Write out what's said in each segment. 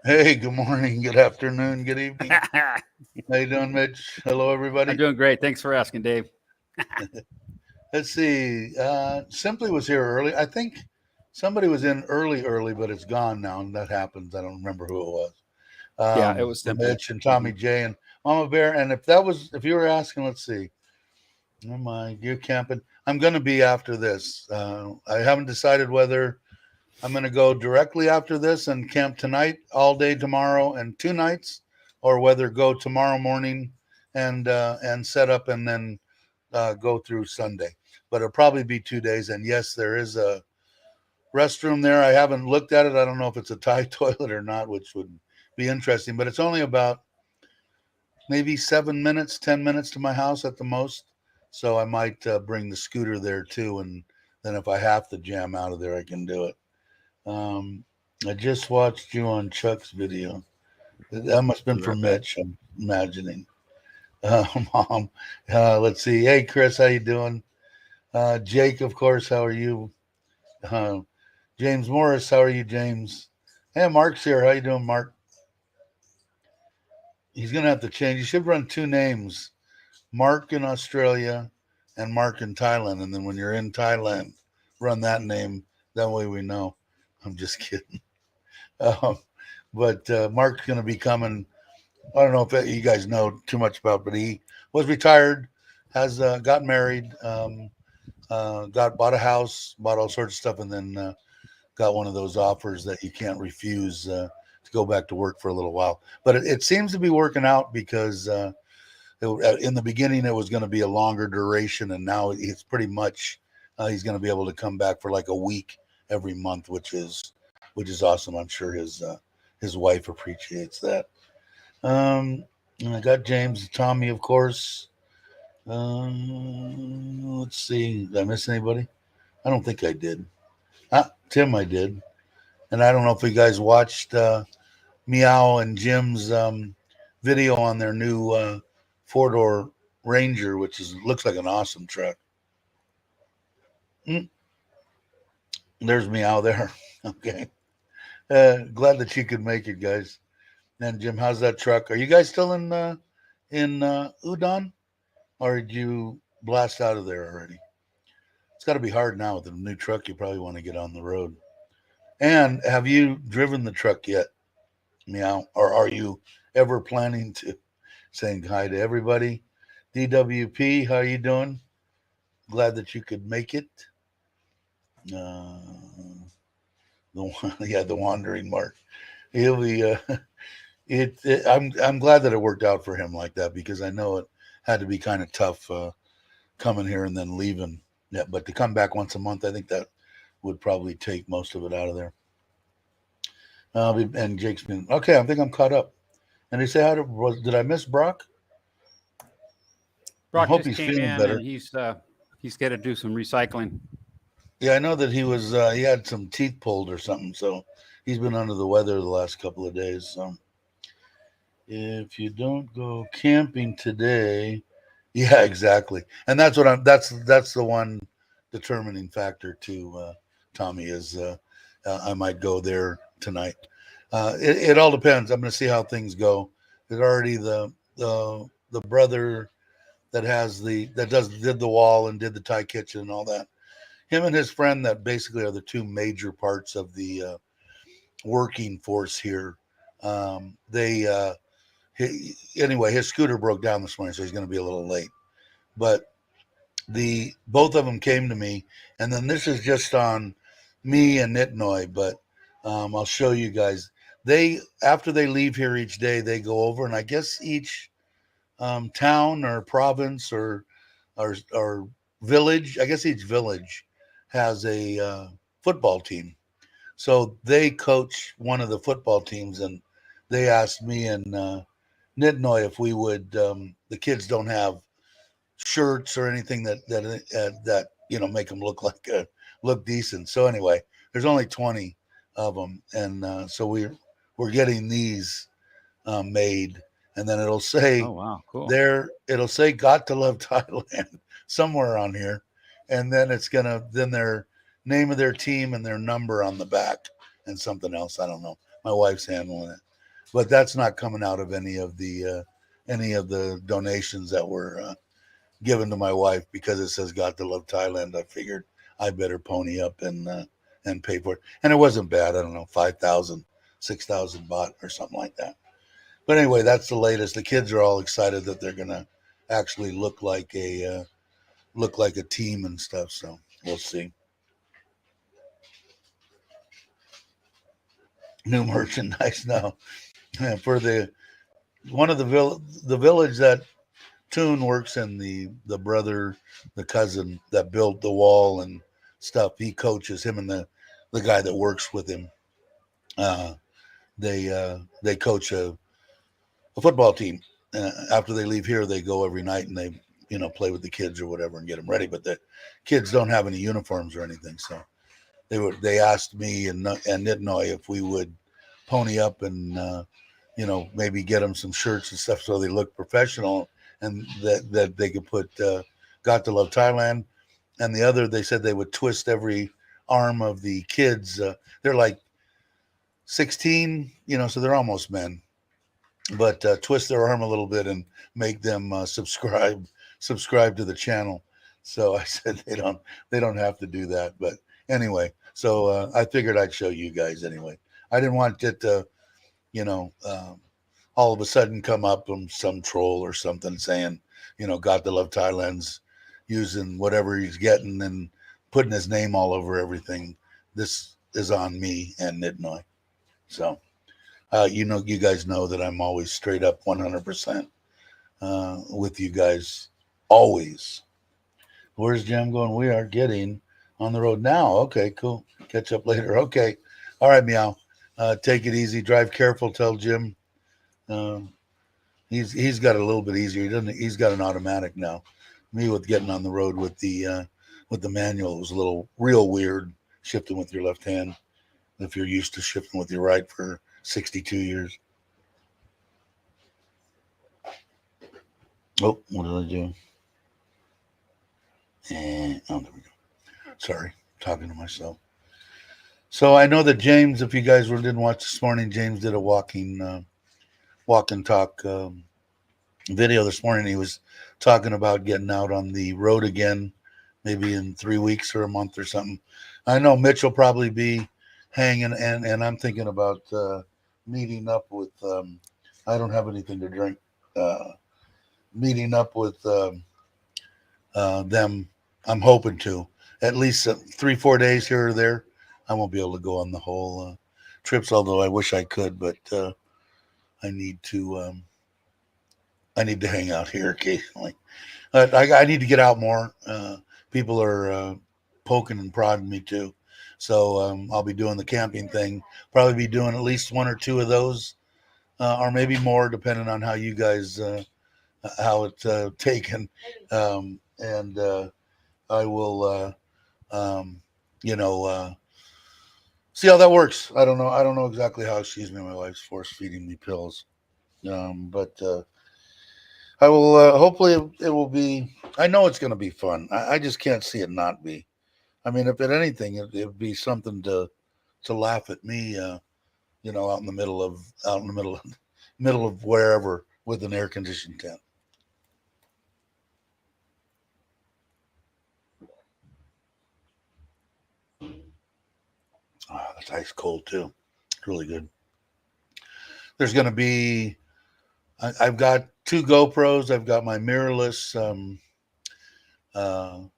Hey, good morning, good afternoon, good evening. How you doing, Mitch? Hello, everybody. I'm doing great. Thanks for asking, Dave. Let's see. Simply was here early. I think somebody was in early, but it's gone now, and that happens. I don't remember who it was. Yeah, it was Simply. Mitch and Tommy J and Mama Bear. And if you were asking, let's see. Oh my, you're camping. I'm going to be after this. I haven't decided whether I'm going to go directly after this and camp tonight, all day tomorrow, and 2 nights, or whether go tomorrow morning and set up and then go through Sunday. But it'll probably be 2 days. And yes, there is a restroom there. I haven't looked at it. I don't know if it's a Thai toilet or not, which would be interesting. But it's only about maybe 7 minutes, 10 minutes to my house at the most. So I might bring the scooter there too. And then if I have to jam out of there, I can do it. I just watched you on Chuck's video. That must have been for Mitch, I'm imagining. Mom, let's see. Hey, Chris, how you doing? Jake, of course, how are you? James Morris, how are you, James? Hey, Mark's here. How you doing, Mark? He's going to have to change. You should run 2 names, Mark in Australia and Mark in Thailand. And then when you're in Thailand, run that name. That way we know. I'm just kidding. But Mark's going to be coming. I don't know if you guys know too much about, but he was retired, has got married, bought a house, bought all sorts of stuff, and then got one of those offers that you can't refuse to go back to work for a little while. But it seems to be working out because in the beginning it was going to be a longer duration, and now it's pretty much he's going to be able to come back for like a week every month, which is awesome. I'm sure his wife appreciates that. And I got James, Tommy, of course. Let's see. Did I miss anybody? I don't think I did. Tim, I did. And I don't know if you guys watched Meow and Jim's video on their new 4-door Ranger, which looks like an awesome truck. There's Meow there. Okay. Glad that you could make it, guys. And Jim, how's that truck? Are you guys still in Udon, or did you blast out of there already? It's got to be hard now with the new truck. You probably want to get on the road. And have you driven the truck yet, Meow? Or are you ever planning to? Saying hi to everybody. DWP, how are you doing? Glad that you could make it. The wandering Mark. He'll be. I'm glad that it worked out for him like that, because I know it had to be kind of tough coming here and then leaving. Yeah, but to come back once a month, I think that would probably take most of it out of there. And Jake's been okay. I think I'm caught up. And they say, did I miss Brock? Brock, I hope he's feeling better. He's got to do some recycling. Yeah, I know that he was. He had some teeth pulled or something, so he's been under the weather the last couple of days. So if you don't go camping today, yeah, exactly. And that's what that's the one determining factor to Tommy is I might go there tonight. It all depends. I'm going to see how things go. There's already the the brother that did the wall and did the Thai kitchen and all that. Him and his friend that basically are the two major parts of the working force here. Anyway, his scooter broke down this morning, so he's going to be a little late. But both of them came to me, and then this is just on me and Nitnoy, but I'll show you guys. After they leave here each day, they go over, and I guess each town or province or village, I guess each village has a football team. So they coach one of the football teams, and they asked me and Nitnoy if we would. The kids don't have shirts or anything that make them look decent. So anyway, there's only 20 of them, and so we're getting these made, and then it'll say, oh wow, cool. It'll say "Got to Love Thailand" somewhere on here, and then then their name of their team and their number on the back and something else. I don't know. My wife's handling it, but that's not coming out of any of the donations that were given to my wife, because it says "Got to Love Thailand." I figured I better pony up and pay for it, and it wasn't bad. I don't know, 5,000, 6,000 baht or something like that. But anyway, that's the latest. The kids are all excited that they're gonna actually look like a team and stuff. So we'll see. New merchandise now for the village that Toon works in. The brother, the cousin that built the wall and stuff. He coaches him and the guy that works with him. They coach a football team. After they leave here, they go every night and they play with the kids or whatever and get them ready. But the kids don't have any uniforms or anything, so they asked me and Nitnoy if we would pony up and maybe get them some shirts and stuff so they look professional, and that they could put "Got to Love Thailand," and the other, they said they would twist every arm of the kids. They're like 16, so they're almost men, but twist their arm a little bit and make them subscribe to the channel. So I said they don't have to do that. But anyway, so I figured I'd show you guys anyway. I didn't want it to, all of a sudden come up from some troll or something saying, "Got to Love Thailand's using whatever he's getting and putting his name all over everything." This is on me and Nitnoy. So, you guys know that I'm always straight up 100% with you guys, always. Where's Jam going? We are getting on the road now. Okay, cool. Catch up later. Okay. All right, Meow. Take it easy. Drive careful. Tell Jim. He's got it a little bit easier. He's got an automatic now. Me with getting on the road with the manual, it was a little real weird shifting with your left hand if you're used to shifting with your right for 62 years. Oh, what did I do? Oh, there we go. Sorry, talking to myself. So I know that James, if you guys didn't watch this morning, James did a walk and talk video this morning. He was talking about getting out on the road again, maybe in 3 weeks or a month or something. I know Mitch will probably be hanging, and I'm thinking about meeting up with. I don't have anything to drink. Meeting up with them. I'm hoping to at least 3-4 days here or there. I won't be able to go on the whole trips, although I wish I could. But I need to hang out here occasionally. I need to get out more. People are poking and prodding me too. So I'll be doing the camping thing. Probably be doing at least 1 or 2 of those, or maybe more, depending on how you guys how it's taken. And I will, see how that works. I don't know exactly how. Excuse me, my wife's force feeding me pills. But I will. Hopefully, it will be. I know it's going to be fun. I just can't see it not be. I mean, if at anything, it would be something to laugh at me. Out in the middle of middle of wherever with an air conditioned tent. that's ice cold too. It's really good. There's going to be. I've got 2 GoPros. I've got my mirrorless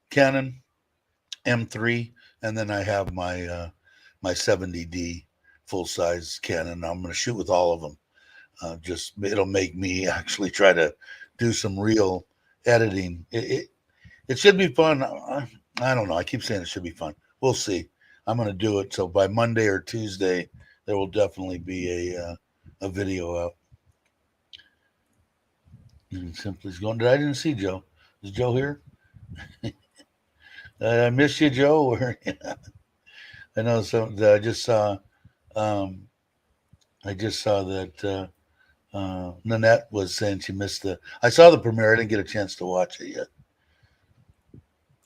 Canon M3, and then I have my 70D full size Canon. I'm going to shoot with all of them. Just it'll make me actually try to do some real editing. It should be fun. I don't know. I keep saying it should be fun. We'll see. I'm going to do it. So by Monday or Tuesday, there will definitely be a video out. Simply's going. I didn't see Joe. Is Joe here? I missed you, Joe. I know. So I just saw. I just saw that Nanette was saying she missed the. I saw the premiere. I didn't get a chance to watch it yet.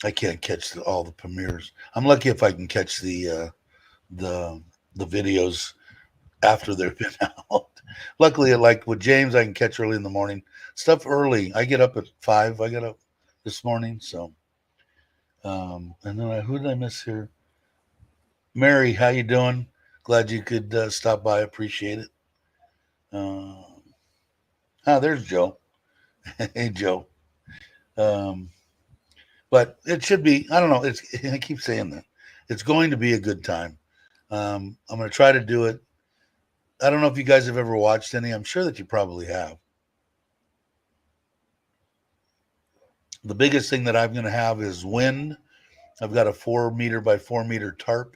I can't catch all the premieres. I'm lucky if I can catch the videos after they've been out. Luckily, like with James, I can catch early in the morning. Stuff early. I get up at 5. I got up this morning, so. And then who did I miss here? Mary, how you doing? Glad you could stop by. Appreciate it. There's Joe. Hey, Joe. But it should be. I don't know. I keep saying that. It's going to be a good time. I'm going to try to do it. I don't know if you guys have ever watched any. I'm sure that you probably have. The biggest thing that I'm going to have is wind. I've got a 4 meter by 4 meter tarp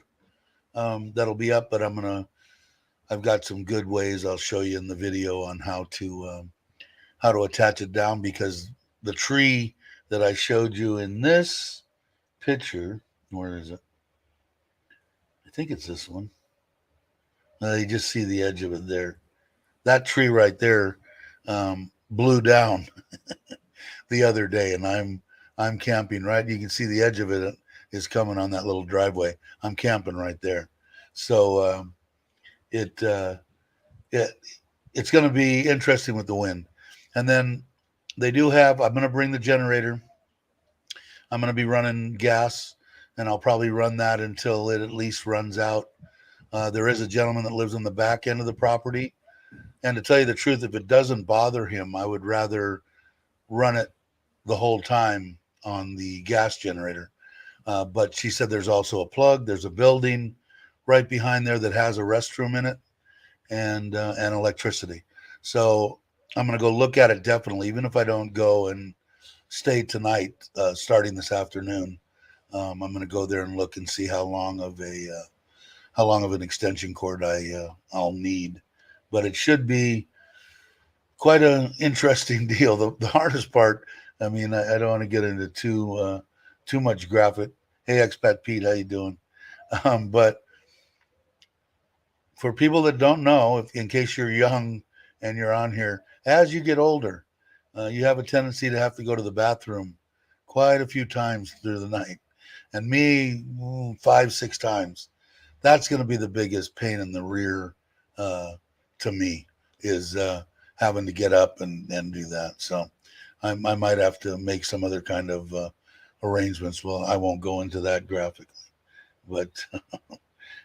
that'll be up, but I've got some good ways I'll show you in the video on how to attach it down, because the tree that I showed you in this picture, where is it? I think it's this one. You just see the edge of it there. That tree right there blew down the other day, and I'm camping right. You can see the edge of it is coming on that little driveway. I'm camping right there, so it's going to be interesting with the wind. And then they do have. I'm going to bring the generator. I'm going to be running gas, and I'll probably run that until it at least runs out. There is a gentleman that lives on the back end of the property, and to tell you the truth, if it doesn't bother him, I would rather run it the whole time on the gas generator. But she said there's also a plug. There's a building right behind there that has a restroom in it and electricity. So I'm going to go look at it definitely, even if I don't go and stay tonight, starting this afternoon. I'm going to go there and look and see how long of an extension cord I'll need. But it should be quite an interesting deal. The hardest part, I mean, I don't want to get into too much graphic. Hey, Expat Pete, how you doing? But for people that don't know, in case you're young and you're on here, as you get older, you have a tendency to have to go to the bathroom quite a few times through the night. And me, 5-6 times. That's going to be the biggest pain in the rear to me, is having to get up and do that. So I might have to make some other kind of arrangements. Well, I won't go into that graphically. But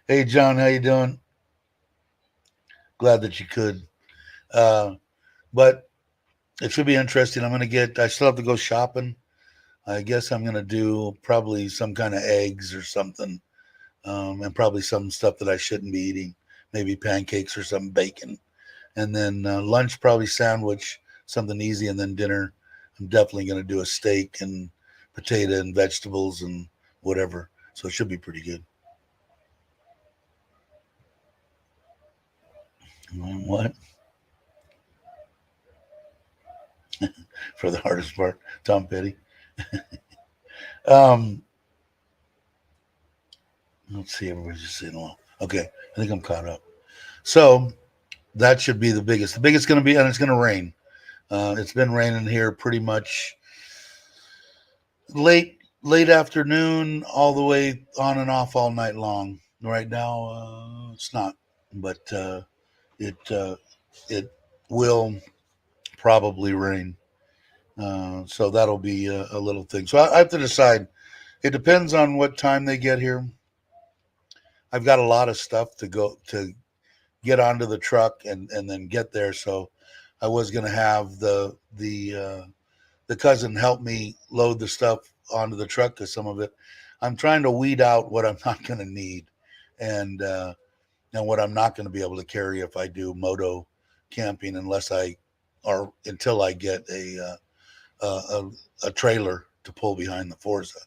hey, John, how you doing? Glad that you could. But it should be interesting. I still have to go shopping. I guess I'm going to do probably some kind of eggs or something. And probably some stuff that I shouldn't be eating, maybe pancakes or some bacon. And then lunch, probably sandwich, something easy. And then dinner, I'm definitely going to do a steak and potato and vegetables and whatever. So it should be pretty good. What? For the hardest part, Tom Petty. Let's see, everybody's just saying hello. Okay, I think I'm caught up. So that should be the biggest. The biggest going to be, and it's going to rain. It's been raining here pretty much late afternoon, all the way on and off all night long. Right now, it's not, but it will probably rain. So that'll be a little thing. So I have to decide. It depends on what time they get here. I've got a lot of stuff to get onto the truck and then get there. So I was going to have the cousin help me load the stuff onto the truck, because some of it I'm trying to weed out what I'm not going to need, and what I'm not going to be able to carry if I do moto camping, until I get a trailer to pull behind the Forza.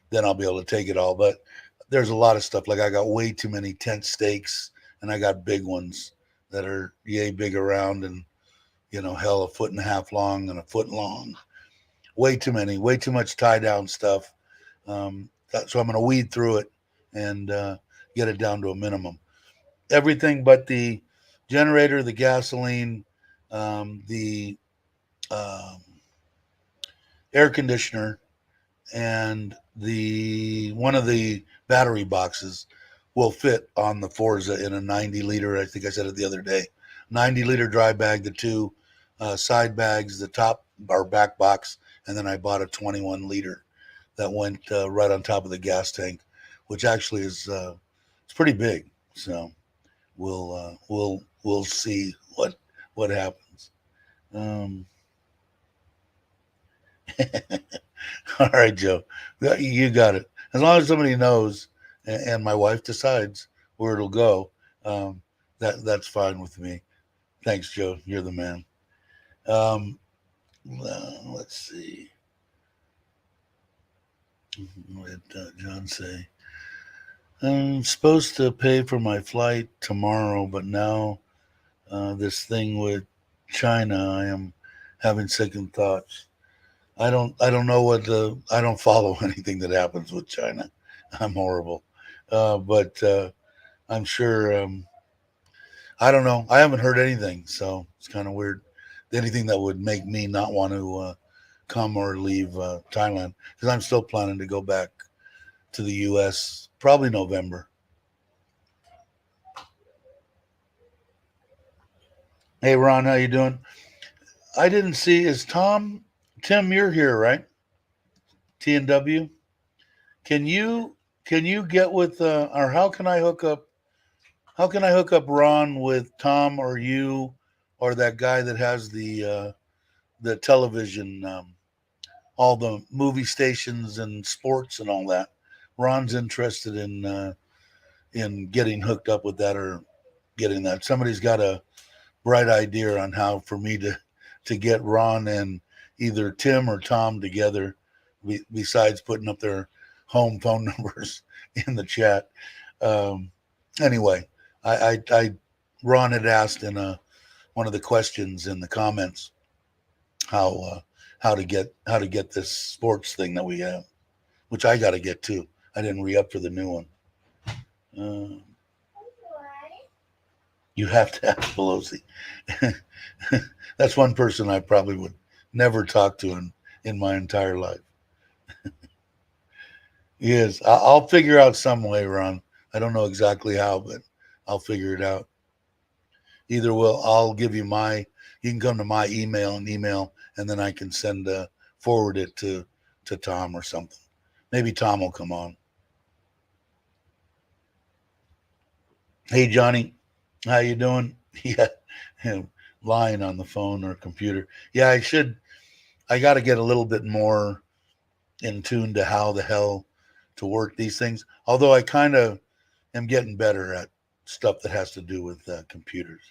Then I'll be able to take it all. But there's a lot of stuff. Like I got way too many tent stakes, and I got big ones that are yay big around, and hell, a foot and a half long and a foot long. Way too many, way too much tie down stuff. So I'm going to weed through it and get it down to a minimum. Everything but the generator, the gasoline, the um, air conditioner, and the one of the battery boxes will fit on the Forza in a 90-liter. I think I said it the other day. 90-liter dry bag, the two side bags, the top or back box, and then I bought a 21-liter that went right on top of the gas tank, which actually is it's pretty big. So we'll see what happens. All right, Joe, you got it. As long as somebody knows, and my wife decides where it'll go, that's fine with me. Thanks, Joe. You're the man. Let's see. What did John say? I'm supposed to pay for my flight tomorrow, but now this thing with China, I am having second thoughts. I don't know I don't follow anything that happens with China. I'm horrible. But I'm sure I don't know. I haven't heard anything, so it's kind of weird. Anything that would make me not want to come or leave Thailand, because I'm still planning to go back to the US probably November. Hey Ron, how you doing? I didn't see, is Tim, you're here, right? T and W. Can you get with or how can I hook up Ron with Tom or you or that guy that has the television, all the movie stations and sports and all that? Ron's interested in getting hooked up with that, or getting that. Somebody's got a bright idea on how for me to get Ron and either Tim or Tom together, besides putting up their home phone numbers in the chat. Um, anyway, I Ron had asked in one of the questions in the comments how how to get this sports thing that we have, which I got to get too. I didn't re-up for the new one. Uh, you have to ask Pelosi. That's one person I probably would never talk to in my entire life. Yes, I'll figure out some way, Ron. I don't know exactly how, but I'll figure it out. Either I'll give you you can come to my email and and then I can forward it to Tom or something. Maybe Tom will come on. Hey Johnny, how you doing? Yeah, lying on the phone or computer. Yeah, I got to get a little bit more in tune to how the hell to work these things. Although I kind of am getting better at stuff that has to do with computers.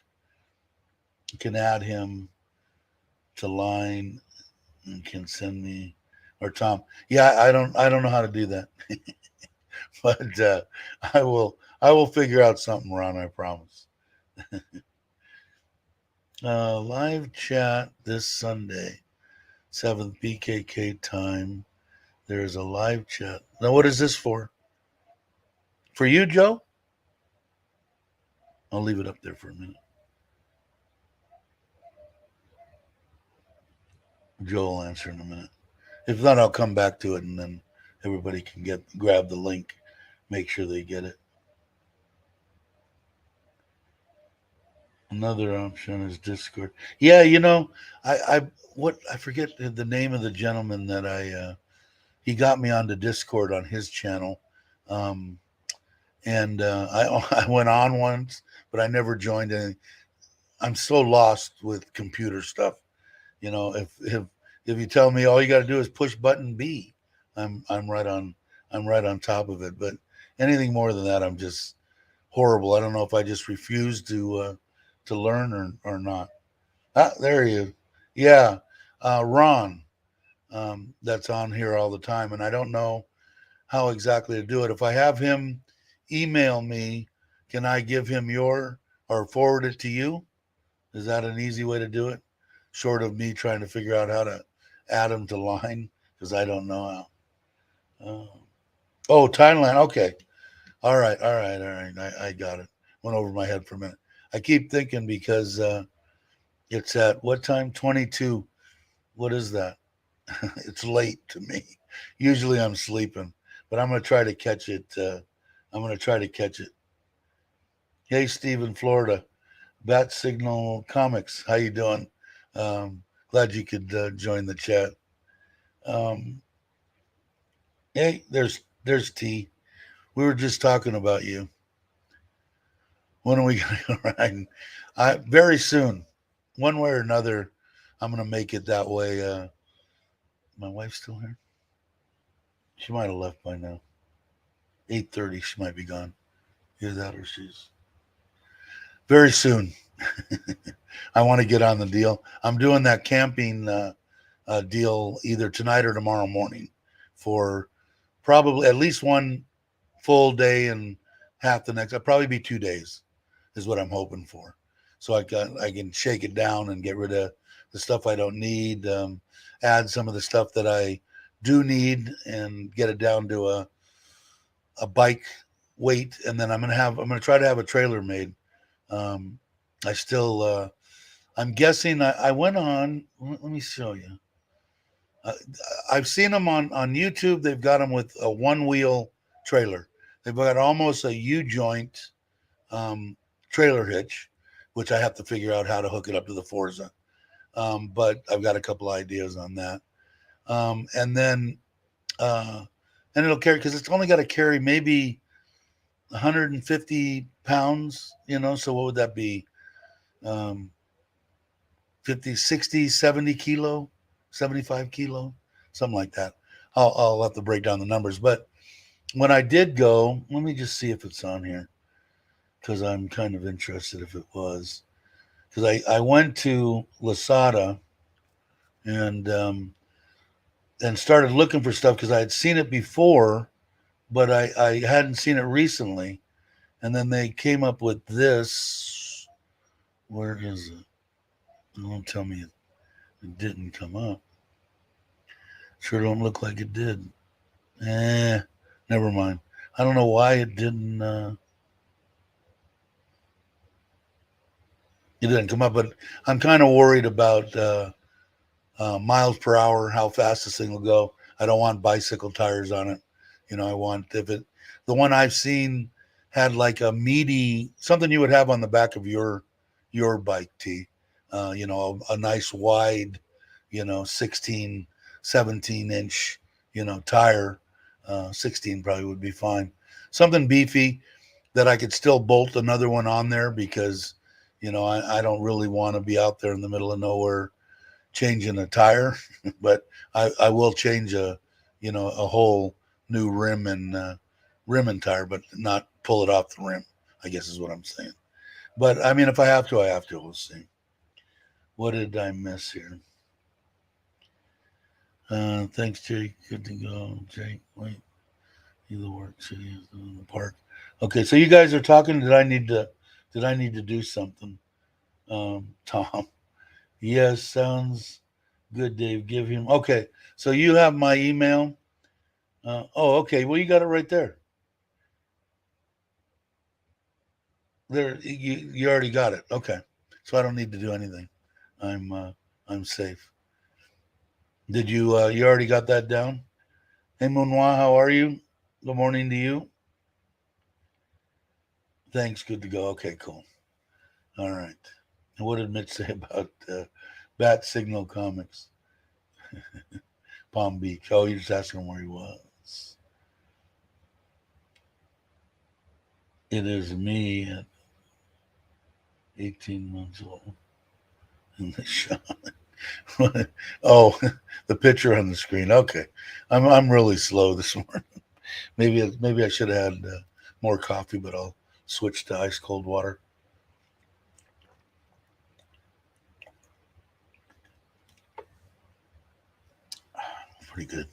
You can add him to line and can send me, or Tom. Yeah, I don't know how to do that, but I will figure out something, Ron. I promise. Live chat this Sunday, 7th BKK time. There's a live chat. Now, what is this for? For you, Joe? I'll leave it up there for a minute. Joe will answer in a minute. If not, I'll come back to it, and then everybody can grab the link, make sure they get it. Another option is Discord. Yeah, I forget the name of the gentleman that he got me onto Discord on his channel, um, and I went on once, but I never joined any. I'm so lost with computer stuff. You know, if you tell me all you got to do is push button B, I'm right on top of it. But anything more than that, I'm just horrible. I don't know if I just refuse to learn or not. Ah, there he is. Yeah, Ron. That's on here all the time, and I don't know how exactly to do it. If I have him email me, can I give him your or forward it to you? Is that an easy way to do it? Short of me trying to figure out how to add him to line because I don't know how. Oh, Thailand. Okay. All right. All right. All right. I got it. Went over my head for a minute. I keep thinking because it's at what time? 22. What is that? It's late to me. Usually I'm sleeping, but I'm going to try to catch it. I'm going to try to catch it. Hey, Steve in Florida. Bat Signal Comics. How you doing? Glad you could join the chat. Um, hey, there's T. We were just talking about you. When are we going to go riding? Very soon, one way or another. I'm going to make it that way. My wife's still here. She might have left by now. 8:30. She might be gone. Either that or she's very soon. I want to get on the deal. I'm doing that camping deal either tonight or tomorrow morning for probably at least one full day and half the next. I'll probably be 2 days is what I'm hoping for. So I can shake it down and get rid of the stuff I don't need, add some of the stuff that I do need, and get it down to a bike weight. And then I'm gonna try to have a trailer made. Um, I still I'm guessing I went on. Let me show you. Uh, I've seen them on YouTube. They've got them with a one wheel trailer. They've got almost a U joint um, trailer hitch, which I have to figure out how to hook it up to the Forza. But I've got a couple ideas on that. And then uh, and it'll carry because it's only got to carry maybe 150 pounds. You know, so what would that be? Um, 50, 60, 70 kilo, 75 kilo, something like that. I'll have to break down the numbers. But when I did go, let me just see if it's on here because I'm kind of interested if it was. Because I went to Lasada and started looking for stuff because I had seen it before, but I hadn't seen it recently. And then they came up with this. Where is it? Don't tell me it didn't come up. Sure don't look like it did. Never mind. I don't know why it didn't. It didn't come up, but I'm kind of worried about miles per hour, how fast this thing will go. I don't want bicycle tires on it. You know, I want if it. The one I've seen had like a meaty something you would have on the back of your bike, T. You know, a nice wide, 16, 17 inch, tire. 16 probably would be fine. Something beefy that I could still bolt another one on there because, I don't really want to be out there in the middle of nowhere changing a tire, but I will change a whole new rim and tire, but not pull it off the rim, I guess is what I'm saying. But I mean, if I have to, I have to. We'll see. What did I miss here? Thanks, Jake. Good to go, Jake. Wait, either work city in the park. Okay, so you guys are talking. Did I need to do something? Tom. Yes, sounds good, Dave. Give him. Okay, so you have my email. Okay. Well, you got it right there. There, you already got it. Okay, so I don't need to do anything. I'm safe. Did you you already got that down? Hey, Monois, how are you? Good morning to you. Thanks. Good to go. Okay, cool. All right. And what did Mitch say about Bat Signal Comics? Palm Beach. Oh, you're just asking where he was. It is me at 18 months old in the shot. Oh, the picture on the screen. Okay, I'm really slow this morning. Maybe I should have had more coffee, but I'll switch to ice cold water. Pretty good.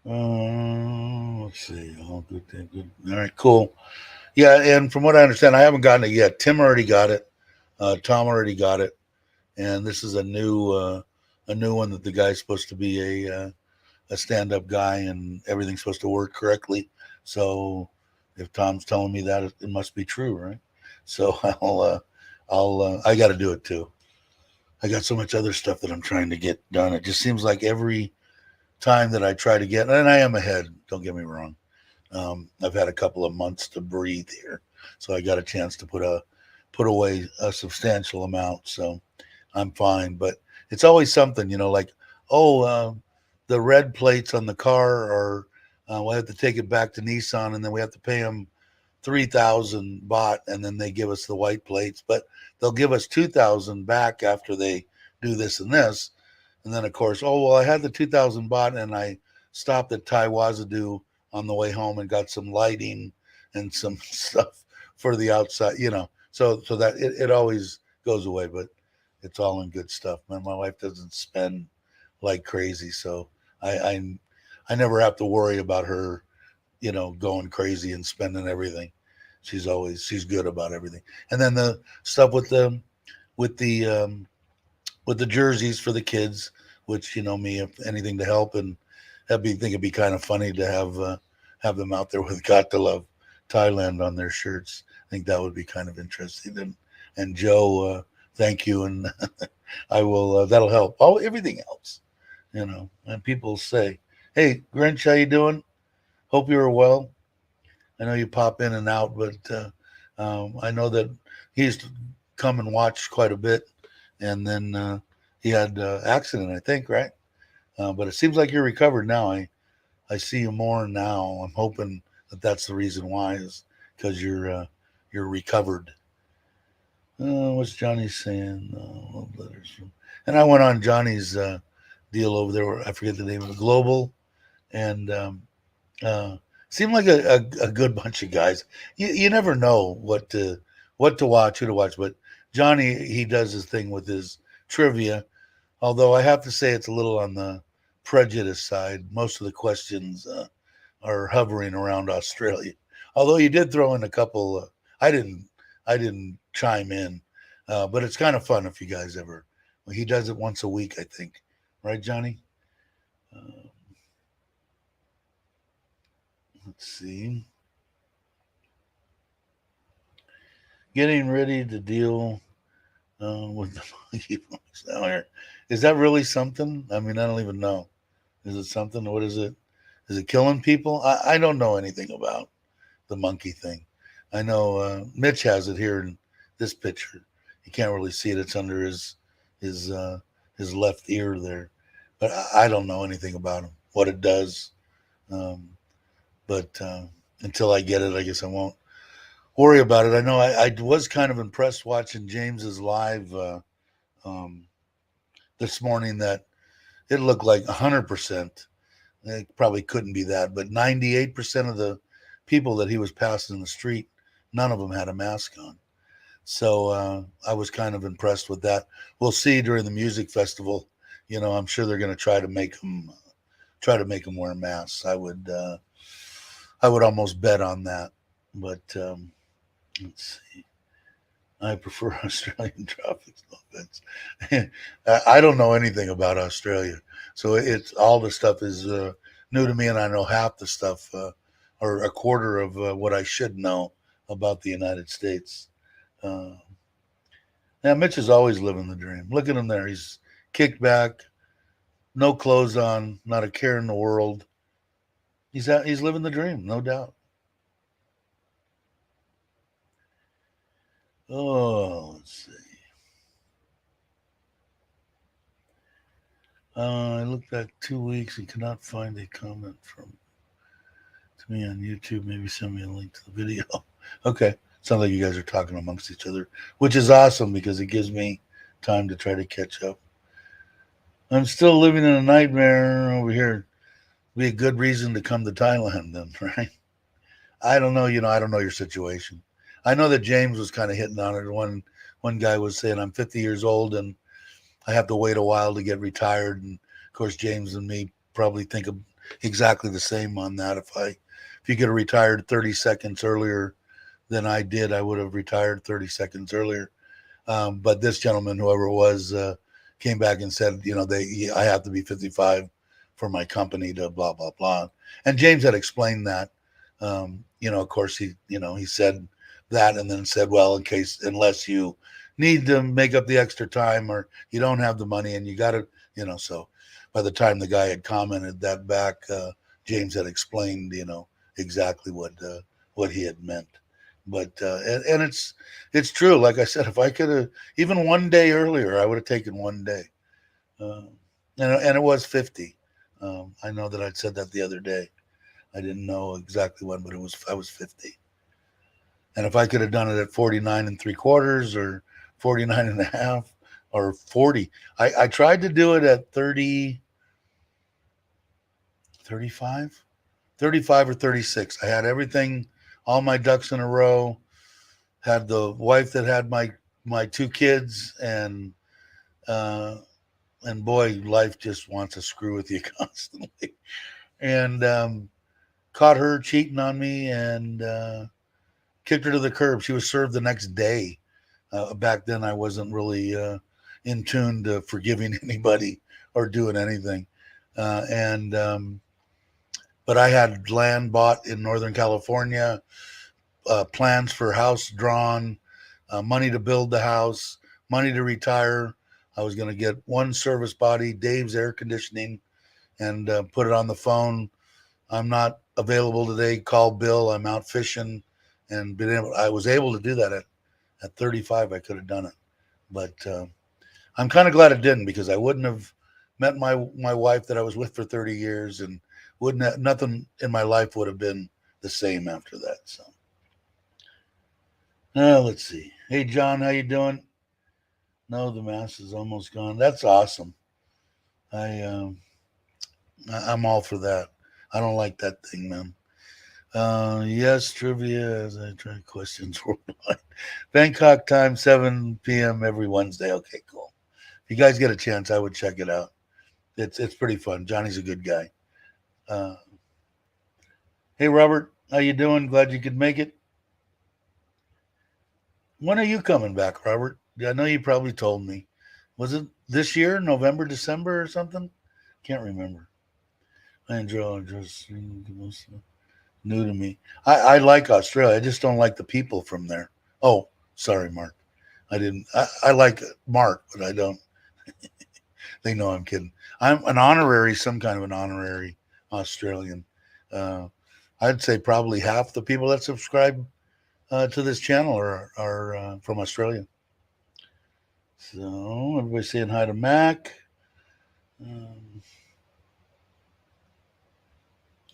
Let's see. All good, good. All right, cool. Yeah, and from what I understand, I haven't gotten it yet. Tim already got it. Tom already got it, and this is a new one that the guy's supposed to be a stand up guy, and everything's supposed to work correctly. So if Tom's telling me that, it must be true, right? So I got to do it too. I got so much other stuff that I'm trying to get done. It just seems like every time that I try to get, and I am ahead. Don't get me wrong. I've had a couple of months to breathe here, so I got a chance to put away a substantial amount. So I'm fine. But it's always something, like, oh, the red plates on the car are, we have to take it back to Nissan, and then we have to pay them 3,000 baht, and then they give us the white plates, but they'll give us 2,000 back after they do this and this. And then, of course, oh, well, I had the 2,000 baht and I stopped at Tai Wazadu on the way home and got some lighting and some stuff for the outside, so that it always goes away, but it's all in good stuff, man. My wife doesn't spend like crazy, so I, I, I never have to worry about her, going crazy and spending everything. She's good about everything. And then the stuff with the with the jerseys for the kids, which me, if anything to help, and think it'd be kind of funny to have them out there with "Got to Love Thailand" on their shirts. I think that would be kind of interesting. And Joe, thank you, and I will. That'll help. Oh, everything else, And people say, "Hey, Grinch, how you doing? Hope you are well." I know you pop in and out, but I know that he's come and watched quite a bit, and then he had accident, I think, right? But it seems like you're recovered now. I see you more now. I'm hoping that that's the reason why, is because you're recovered. What's Johnny saying? Love letters from, and I went on Johnny's deal over there. Where I forget the name of the Global, and uh, seemed like a good bunch of guys. You never know what to watch, who to watch. But Johnny, he does his thing with his trivia. Although I have to say it's a little on the prejudice side. Most of the questions are hovering around Australia. Although you did throw in a couple. I didn't. I didn't chime in, but it's kind of fun if you guys ever. Well, he does it once a week, I think. Right, Johnny? Uh, let's see. Getting ready to deal with the monkey pox down here. Is that really something? I mean, I don't even know. Is it something? What is it? Is it killing people? I don't know anything about the monkey thing. I know Mitch has it here in this picture. You can't really see it. It's under his his left ear there. But I don't know anything about him, what it does. Um, but until I get it, I guess I won't worry about it. I know I was kind of impressed watching James's live um, this morning, that it looked like 100%. It probably couldn't be that, but 98% of the people that he was passing in the street, none of them had a mask on. So I was kind of impressed with that. We'll see during the music festival. I'm sure they're going to try to make them wear masks. I would almost bet on that. But let's see. I prefer Australian tropics. No offense. I don't know anything about Australia, so it's all the stuff is new to me, and I know half the stuff, or a quarter of what I should know about the United States. Uh, yeah, Mitch is always living the dream. Look at him there. He's kicked back, no clothes on, not a care in the world. He's living the dream, no doubt. Oh, let's see. I looked back 2 weeks and could not find a comment from to me on YouTube. Maybe send me a link to the video. Okay. Sounds like you guys are talking amongst each other, which is awesome because it gives me time to try to catch up. I'm still living in a nightmare over here. Be a good reason to come to Thailand then, right? I don't know, I don't know your situation. I know that James was kind of hitting on it. One guy was saying I'm 50 years old and I have to wait a while to get retired. And of course, James and me probably think of exactly the same on that. If you get retired 30 seconds earlier than I did, I would have retired 30 seconds earlier. But this gentleman, whoever it was, came back and said, I have to be 55 for my company to blah blah blah. And James had explained that. Of course, he said that and then said, well, unless you need to make up the extra time or you don't have the money and you got to, so by the time the guy had commented that back, James had explained, exactly what he had meant. But and it's true. Like I said, if I could have even one day earlier, I would have taken one day. Uh, and it was 50. I know that I'd said that the other day. I didn't know exactly when, but I was 50. And if I could have done it at 49 and 3/4 or 49 and a half or 40, I tried to do it at 30, 35, 35 or 36. I had everything, all my ducks in a row. Had the wife that had my two kids, and boy, life just wants to screw with you constantly. And caught her cheating on me and kicked her to the curb. She was served the next day. Back then, I wasn't really in tune to forgiving anybody or doing anything. And but I had land bought in Northern California, plans for house drawn, money to build the house, money to retire. I was going to get one service body, Dave's Air Conditioning, and put it on the phone. I'm not available today. Call Bill. I'm out fishing, and I was able to do that at 35. I could have done it, but I'm kind of glad it didn't because I wouldn't have met my wife that I was with for 30 years, and nothing in my life would have been the same after that. So. Let's see. Hey, John, how you doing? No, the mask is almost gone. That's awesome. I'm all for that. I don't like that thing, man. Yes, trivia as I try questions worldwide. Bangkok time, 7 p.m. every Wednesday. Okay, cool. If you guys get a chance, I would check it out. It's pretty fun. Johnny's a good guy. Uh, hey, Robert, how you doing? Glad you could make it. When are you coming back, Robert? I know you probably told me. Was it this year, November, December, or something? Can't remember. I enjoy just new to me. I like Australia. I just don't like the people from there. Oh, sorry, Mark. I didn't. I like Mark, but I don't. They know I'm kidding. I'm some kind of an honorary Australian. Uh, I'd say probably half the people that subscribe to this channel are from Australia. So everybody saying hi to Mac.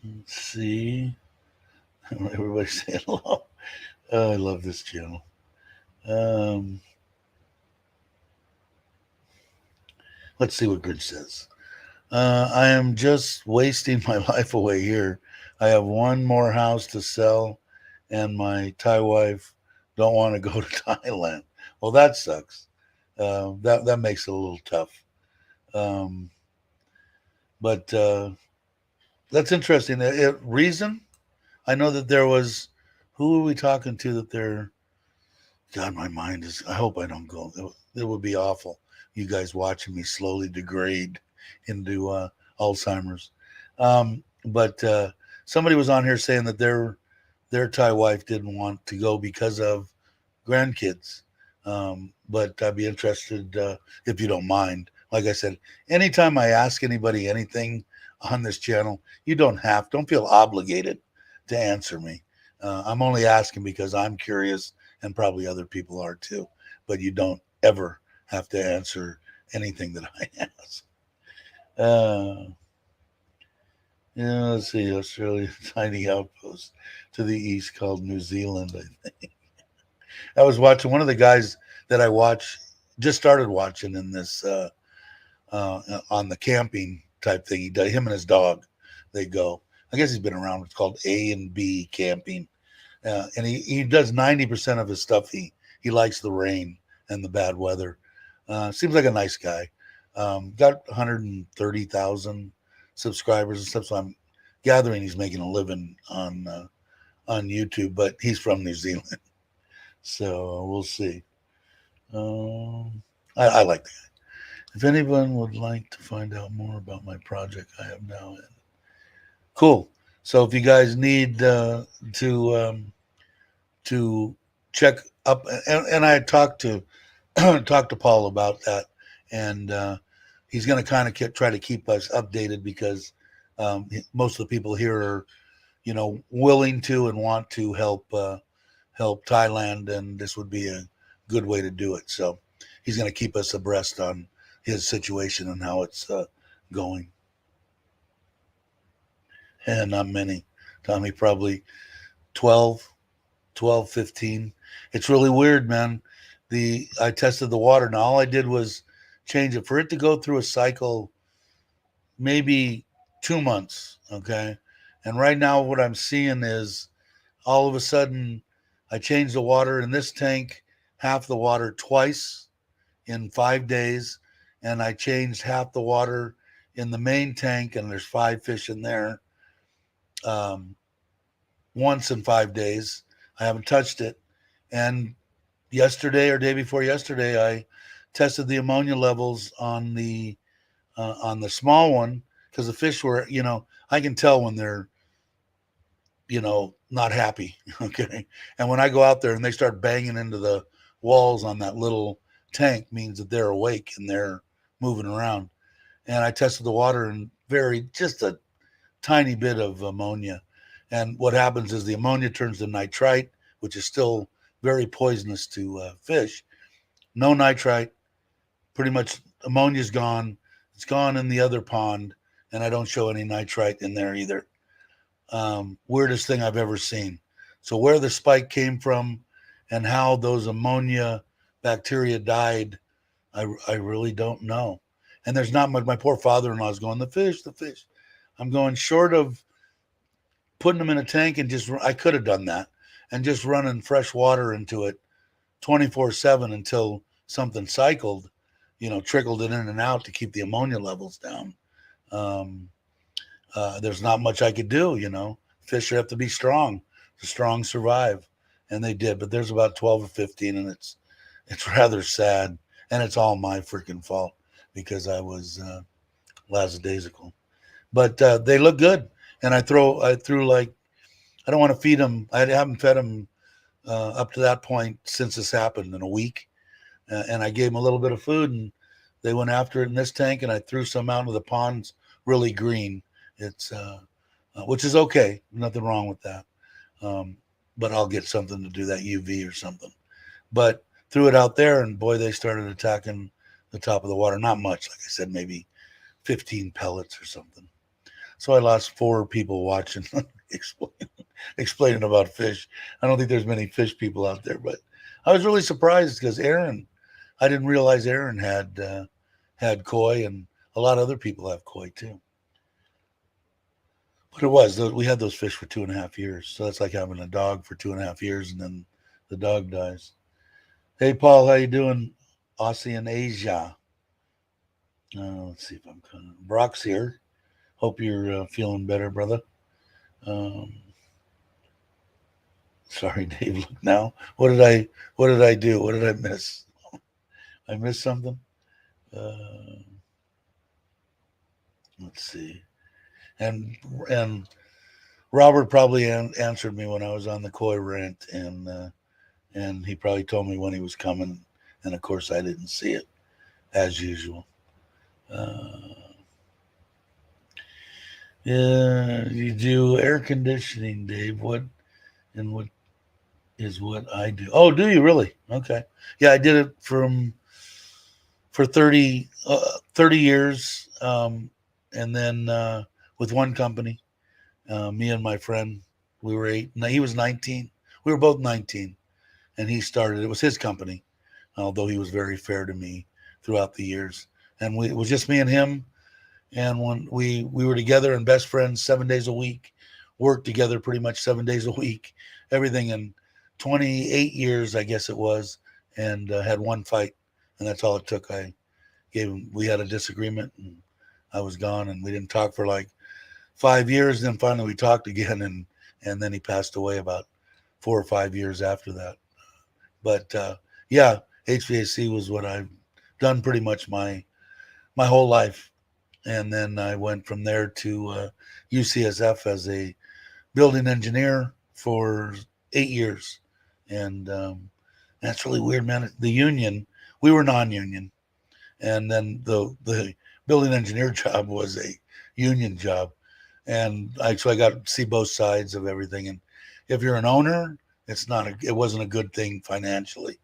Let's see. Everybody saying hello. Oh, I love this channel. Let's see what Grinch says. I am just wasting my life away here. I have one more house to sell, and my Thai wife don't want to go to Thailand. Well, that sucks. That makes it a little tough. But that's interesting. Reason? I know that there was. Who are we talking to that they're. God, my mind is. I hope I don't go. It would be awful. You guys watching me slowly degrade into Alzheimer's. But somebody was on here saying that their Thai wife didn't want to go because of grandkids. But I'd be interested if you don't mind. Like I said, anytime I ask anybody anything on this channel, don't feel obligated to answer me. I'm only asking because I'm curious and probably other people are too. But you don't ever have to answer anything that I ask. Uh, yeah, let's see. Australia, tiny outpost to the east called New Zealand. I was watching one of the guys that I watch, just started watching in this on the camping type thing. He does him and his dog. They go. I guess he's been around. It's called A and B camping, and he does 90% of his stuff. He likes the rain and the bad weather. Seems like a nice guy. Got 130,000 subscribers and stuff. So I'm gathering he's making a living on YouTube, but he's from New Zealand, so we'll see. I like that. If anyone would like to find out more about my project, I have now. Cool. So if you guys need to check up, and I talked to talked to Paul about that, and he's going to kind of try to keep us updated because most of the people here are, willing to and want to help Thailand, and this would be a good way to do it. So he's going to keep us abreast on his situation and how it's going. And not many, Tommy, probably 12, 15. It's really weird, man. I tested the water, and all I did was change it for it to go through a cycle, maybe 2 months. Okay. And right now, what I'm seeing is all of a sudden, I changed the water in this tank, half the water twice in 5 days, and I changed half the water in the main tank, and there's 5 fish in there. Once in 5 days, I haven't touched it. And yesterday or day before yesterday, I tested the ammonia levels on the small one because the fish were, I can tell when they're, not happy. Okay. And when I go out there and they start banging into the walls on that little tank, means that they're awake and they're moving around. And I tested the water and just a tiny bit of ammonia. And what happens is the ammonia turns to nitrite, which is still very poisonous to fish. No nitrite, pretty much ammonia's gone. It's gone in the other pond, and I don't show any nitrite in there either. Weirdest thing I've ever seen. So where the spike came from and how those ammonia bacteria died, I really don't know. And there's not much. My poor father-in-law is going, the fish. I'm going, short of putting them in a tank and I could have done that and just running fresh water into it 24/7 until something cycled, trickled it in and out to keep the ammonia levels down. There's not much I could do, Fish have to be strong. The strong survive, and they did. But there's about 12 or 15, and it's rather sad, and it's all my freaking fault because I was lackadaisical. But they look good, and I threw like, I don't want to feed them. I haven't fed them up to that point since this happened in a week, and I gave them a little bit of food, and they went after it in this tank, and I threw some out into the ponds, really green. It's which is okay, nothing wrong with that. But I'll get something to do that, UV or something. But threw it out there, and boy, they started attacking the top of the water. Not much, like I said, maybe 15 pellets or something. So I lost 4 people watching explaining about fish. I don't think there's many fish people out there, but I was really surprised because I didn't realize Aaron had koi, and a lot of other people have koi too. But we had those fish for 2.5 years, so that's like having a dog for 2.5 years, and then the dog dies. Hey, Paul, how you doing? Aussie in Asia. Let's see if I'm kind of. Brock's here. Hope you're feeling better, brother. Sorry, Dave. Look now. What did I do? What did I miss? I missed something. Let's see. And Robert probably answered me when I was on the koi rant, and he probably told me when he was coming, and of course I didn't see it as usual. Yeah, you do air conditioning, Dave. What is what I do? Oh, do you really? Okay. Yeah, I did it for 30 years. and then with one company, me and my friend, we were 8. No, he was 19. We were both 19, and he started. It was his company, although he was very fair to me throughout the years. And it was just me and him. And when we were together and best friends 7 days a week, worked together pretty much 7 days a week, everything in 28 years, I guess it was, and had one fight, and that's all it took. I gave him. We had a disagreement, and I was gone, and we didn't talk for like 5 years. Then finally we talked again, and then he passed away about 4 or 5 years after that. But yeah, HVAC was what I've done pretty much my whole life. And then I went from there to UCSF as a building engineer for 8 years. And that's really weird, man. The union, we were non-union, and then the building engineer job was a union job, and so I got to see both sides of everything. And if you're an owner, it wasn't a good thing financially.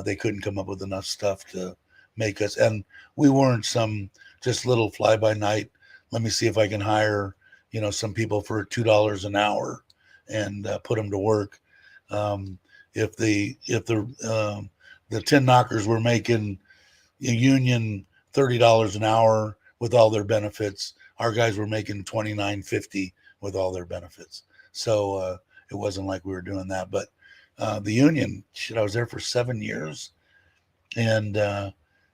They couldn't come up with enough stuff to make us, and we weren't some just little fly by night. Let me see if I can hire, some people for $2 an hour and put them to work. If the tin knockers were making a union $30 an hour with all their benefits, our guys were making $29.50 with all their benefits. So it wasn't like we were doing that. But the union, shit, I was there for 7 years, and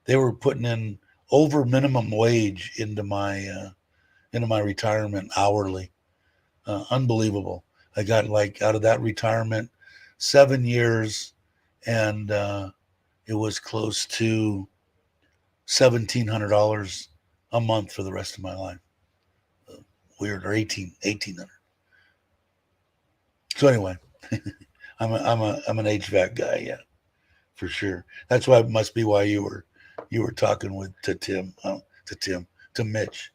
they were putting in over minimum wage into my retirement hourly. Unbelievable. I got like out of that retirement 7 years, and it was close to $1,700 a month for the rest of my life. Weird, or 1800. So anyway, I'm an HVAC guy, yeah, for sure. That's why it must be why you were talking to Mitch.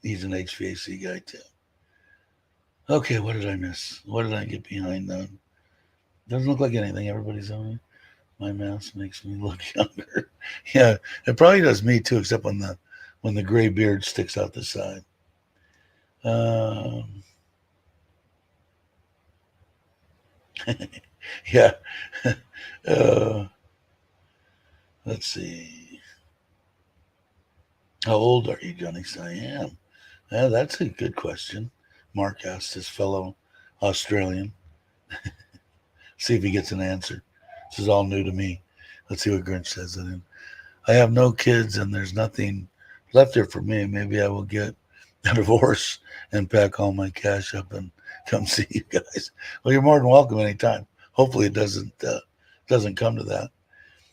He's an HVAC guy too. Okay, what did I miss? What did I get behind on? Doesn't look like anything. Everybody's on it. My mask makes me look younger. Yeah, it probably does me too, except when the gray beard sticks out the side. Yeah. Let's see. How old are you, Johnny? I am. Yeah, that's a good question. Mark asked his fellow Australian. See if he gets an answer. This is all new to me. Let's see what Grinch says. I have no kids, and there's nothing left here for me. Maybe I will get a divorce and pack all my cash up and come see you guys. Well, you're more than welcome anytime. Hopefully, it doesn't come to that.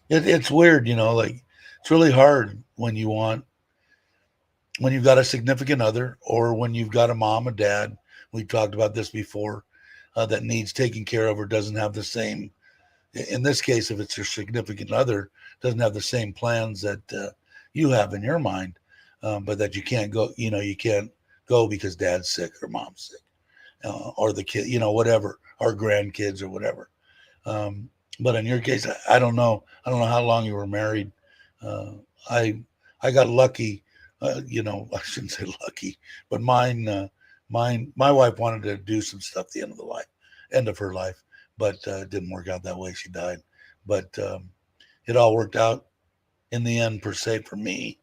It's weird, like it's really hard when you've got a significant other, or when you've got a mom and dad. We talked about this before, that needs taken care of, or doesn't have the same. In this case, if it's your significant other, doesn't have the same plans that you have in your mind, but that you can't go. You can't go because dad's sick or mom's sick, or the kid, whatever, or grandkids or whatever. But in your case, I don't know. I don't know how long you were married. Uh, I I got lucky. I shouldn't say lucky, but my wife wanted to do some stuff at the end of her life, but it didn't work out that way. She died, but it all worked out in the end, per se, for me,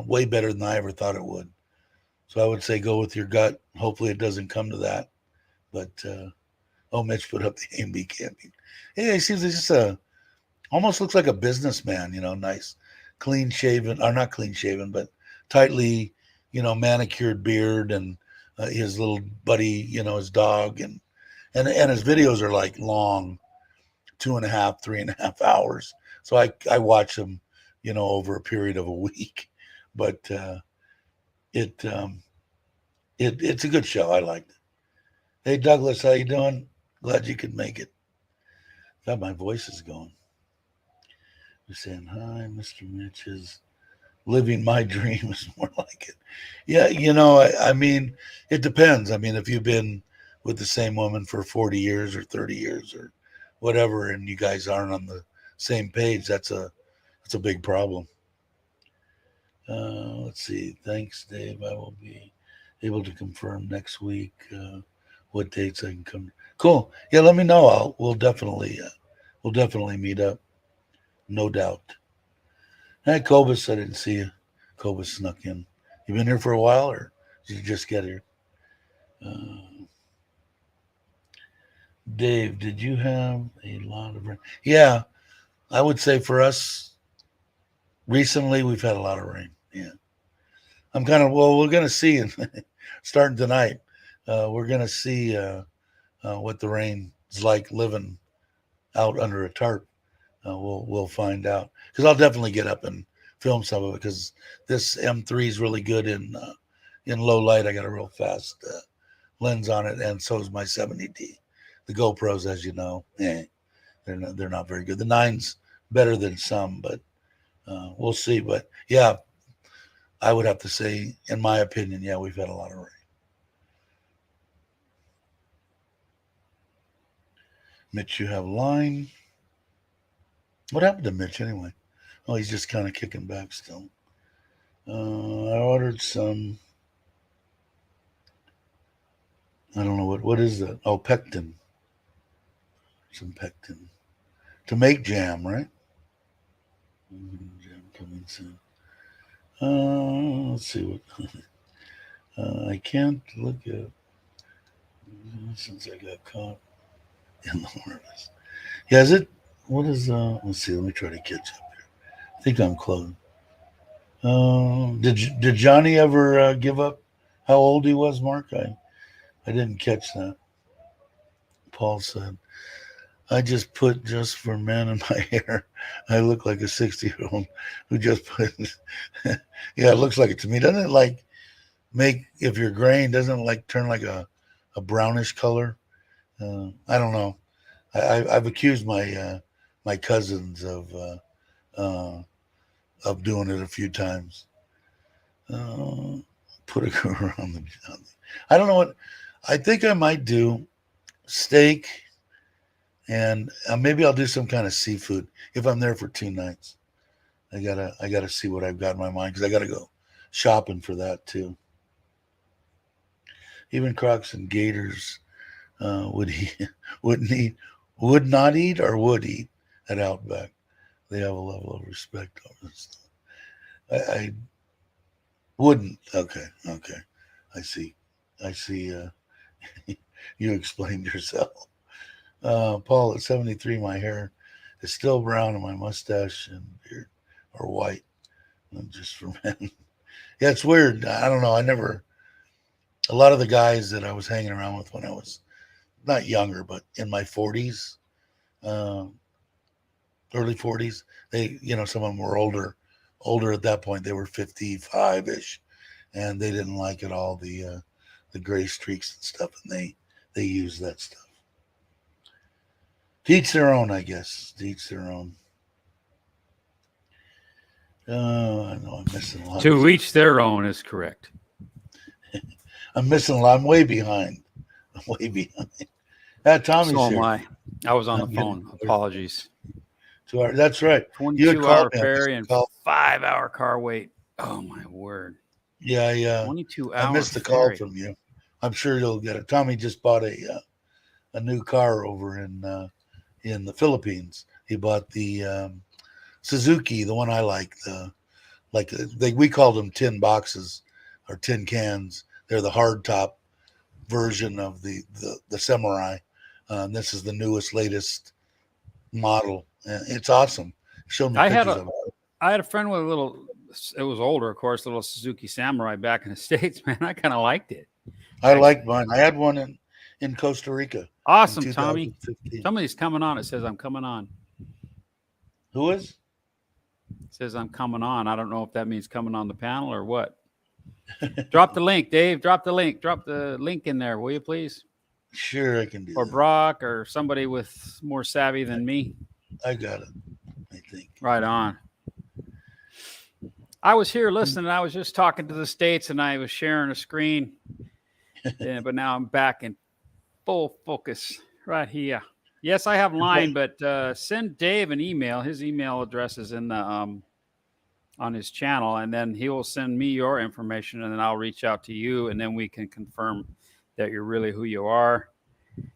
way better than I ever thought it would. So I would say go with your gut. Hopefully, it doesn't come to that. But Mitch put up the A&B camping. Yeah, he seems just almost looks like a businessman. Nice, clean shaven, or not clean shaven, but tightly, manicured beard, and his little buddy, his dog, and his videos are like long, 2.5, 3.5 hours. So I watch them, over a period of a week, but it's a good show. I liked it. Hey Douglas, how you doing? Glad you could make it. God, my voice is going. We're saying hi, Mr. Mitch is living my dream is more like it. Yeah, I mean, it depends. I mean, if you've been with the same woman for 40 years or 30 years or whatever, and you guys aren't on the same page, that's a big problem. Let's see. Thanks, Dave. I will be able to confirm next week what dates I can come. Cool. Yeah, let me know. We'll definitely meet up. No doubt. Hey, Cobus, I didn't see you. Cobus snuck in. You been here for a while, or did you just get here? Dave, did you have a lot of rain? Yeah, I would say for us, recently we've had a lot of rain. Yeah. I'm kind of, well, we're going to see starting tonight. We're going to see what the rain is like living out under a tarp. We'll find out, because I'll definitely get up and film some of it, because this M3 is really good in low light. I got a real fast lens on it, and so is my 70D. The GoPros, as you know, they're not very good. The 9's better than some, but we'll see. But yeah, I would have to say, in my opinion, yeah, we've had a lot of rain. Mitch, you have line. What happened to Mitch anyway? Oh, he's just kind of kicking back still. I ordered some. I don't know what is that. Oh, pectin. Some pectin to make jam, right? Jam coming soon. Let's see what. I can't look at since I got caught in the harvest. Yeah, is it? What is? Let's see. Let me try to catch up here. I think I'm close. Did Johnny ever give up how old he was, Mark? I didn't catch that. Paul said, I just put just for men in my hair. I look like a 60-year-old who just put. Yeah, it looks like it to me. Doesn't it like make, if you're graying, doesn't it like turn like a brownish color? I don't know. I've accused my cousins of doing it a few times. Put a girl on the. I don't know what. I think I might do steak, and maybe I'll do some kind of seafood if I'm there for 2 nights. I gotta see what I've got in my mind, because I gotta go shopping for that too. Even Crocs and Gators would would not eat or would eat at Outback. They have a level of respect on this. I wouldn't. Okay. I see. You explained yourself. Paul, at 73, my hair is still brown and my mustache and beard are white. Just for men. Yeah, it's weird. I don't know. A lot of the guys that I was hanging around with when I was not younger, but in my 40s, uh, early 40s, some of them were older at that point. They were 55-ish, and they didn't like it all, the gray streaks and stuff, and they use that stuff. To each their own, I guess. To each their own. I know I'm missing a lot. To each their own is correct. I'm missing a lot. I'm way behind. Tommy's so here. Am I. I was on the phone. Apologies. That's right. 22-hour ferry and 5-hour car wait. Oh, my word. Yeah. 22 hours. I missed the call from you. I'm sure you'll get it. Tommy just bought a new car over in the Philippines. He bought the Suzuki, the one I like. We called them tin boxes or tin cans. They're the hard top version of the Samurai. This is the newest, latest model. It's awesome. Showed me pictures of it. I had a friend with a little. It was older, of course, little Suzuki Samurai back in the States. Man, I kind of liked it. I liked mine. I had one in Costa Rica. Awesome, Tommy. Somebody's coming on. It says I'm coming on. Who is? It says I'm coming on. I don't know if that means coming on the panel or what. Drop the link, Dave. Drop the link. Drop the link in there, will you please? Sure, I can do or that. Or Brock or somebody with more savvy than me. I got it, I think. Right on. I was here listening. I was just talking to the States, and I was sharing a screen. But now I'm back in full focus right here. Yes, I have line, but send Dave an email. His email address is in the on his channel, and then he will send me your information, and then I'll reach out to you, and then we can confirm that you're really who you are.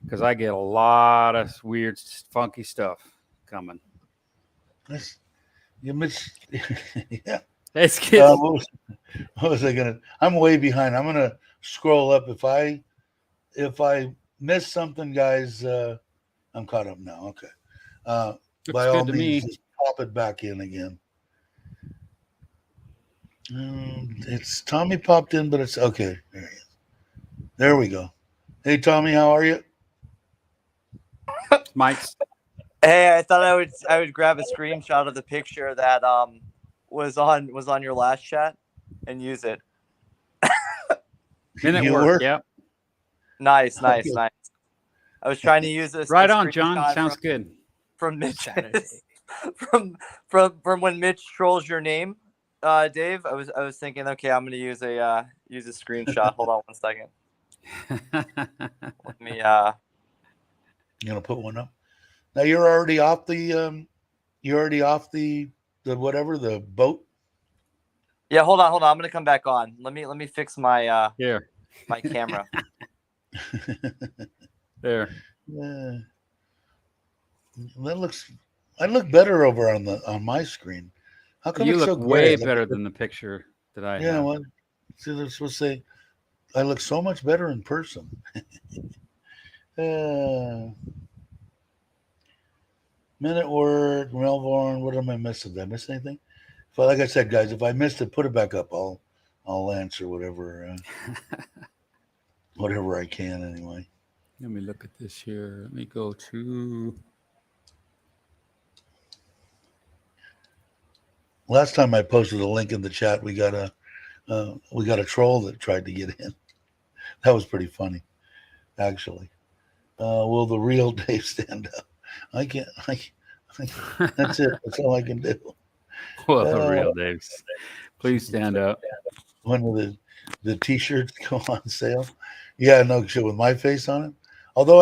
Because I get a lot of weird, funky stuff coming. You miss, yeah. It's kids. What was I gonna? I'm way behind. I'm gonna scroll up. If I miss something, guys, I'm caught up now. Okay. By all means, just pop it back in again. It's Tommy popped in, but it's okay. There he is. There we go. Hey, Tommy, how are you? Mike's. Hey, I thought I would grab a screenshot of the picture that was on your last chat and use it. Didn't it work? Yep. Nice. I was trying to use this. Right on, John. Sounds good. From Mitch, from when Mitch trolls your name, Dave. I was thinking, okay, I'm gonna use a screenshot. Hold on one second. Let me. You gonna put one up? Now you're already off the whatever, the boat. Yeah, hold on. I'm gonna come back on. Let me fix my my camera. There. Yeah. I look better over on my screen. How come you it's look so way gray? better than the picture that I have? Yeah, well, see, they're supposed to say I look so much better in person. Minute Word, Melbourne. What am I missing? Did I miss anything? Well, like I said, guys, if I missed it, put it back up. I'll answer whatever whatever I can anyway. Let me look at this here. Let me go to. Last time I posted a link in the chat, we got a troll that tried to get in. That was pretty funny, actually. Will the real Dave stand up? I can't. That's it. That's all I can do. Well, the real Dave, please stand up. When will the T-shirts go on sale? Yeah, no shit with my face on it. Although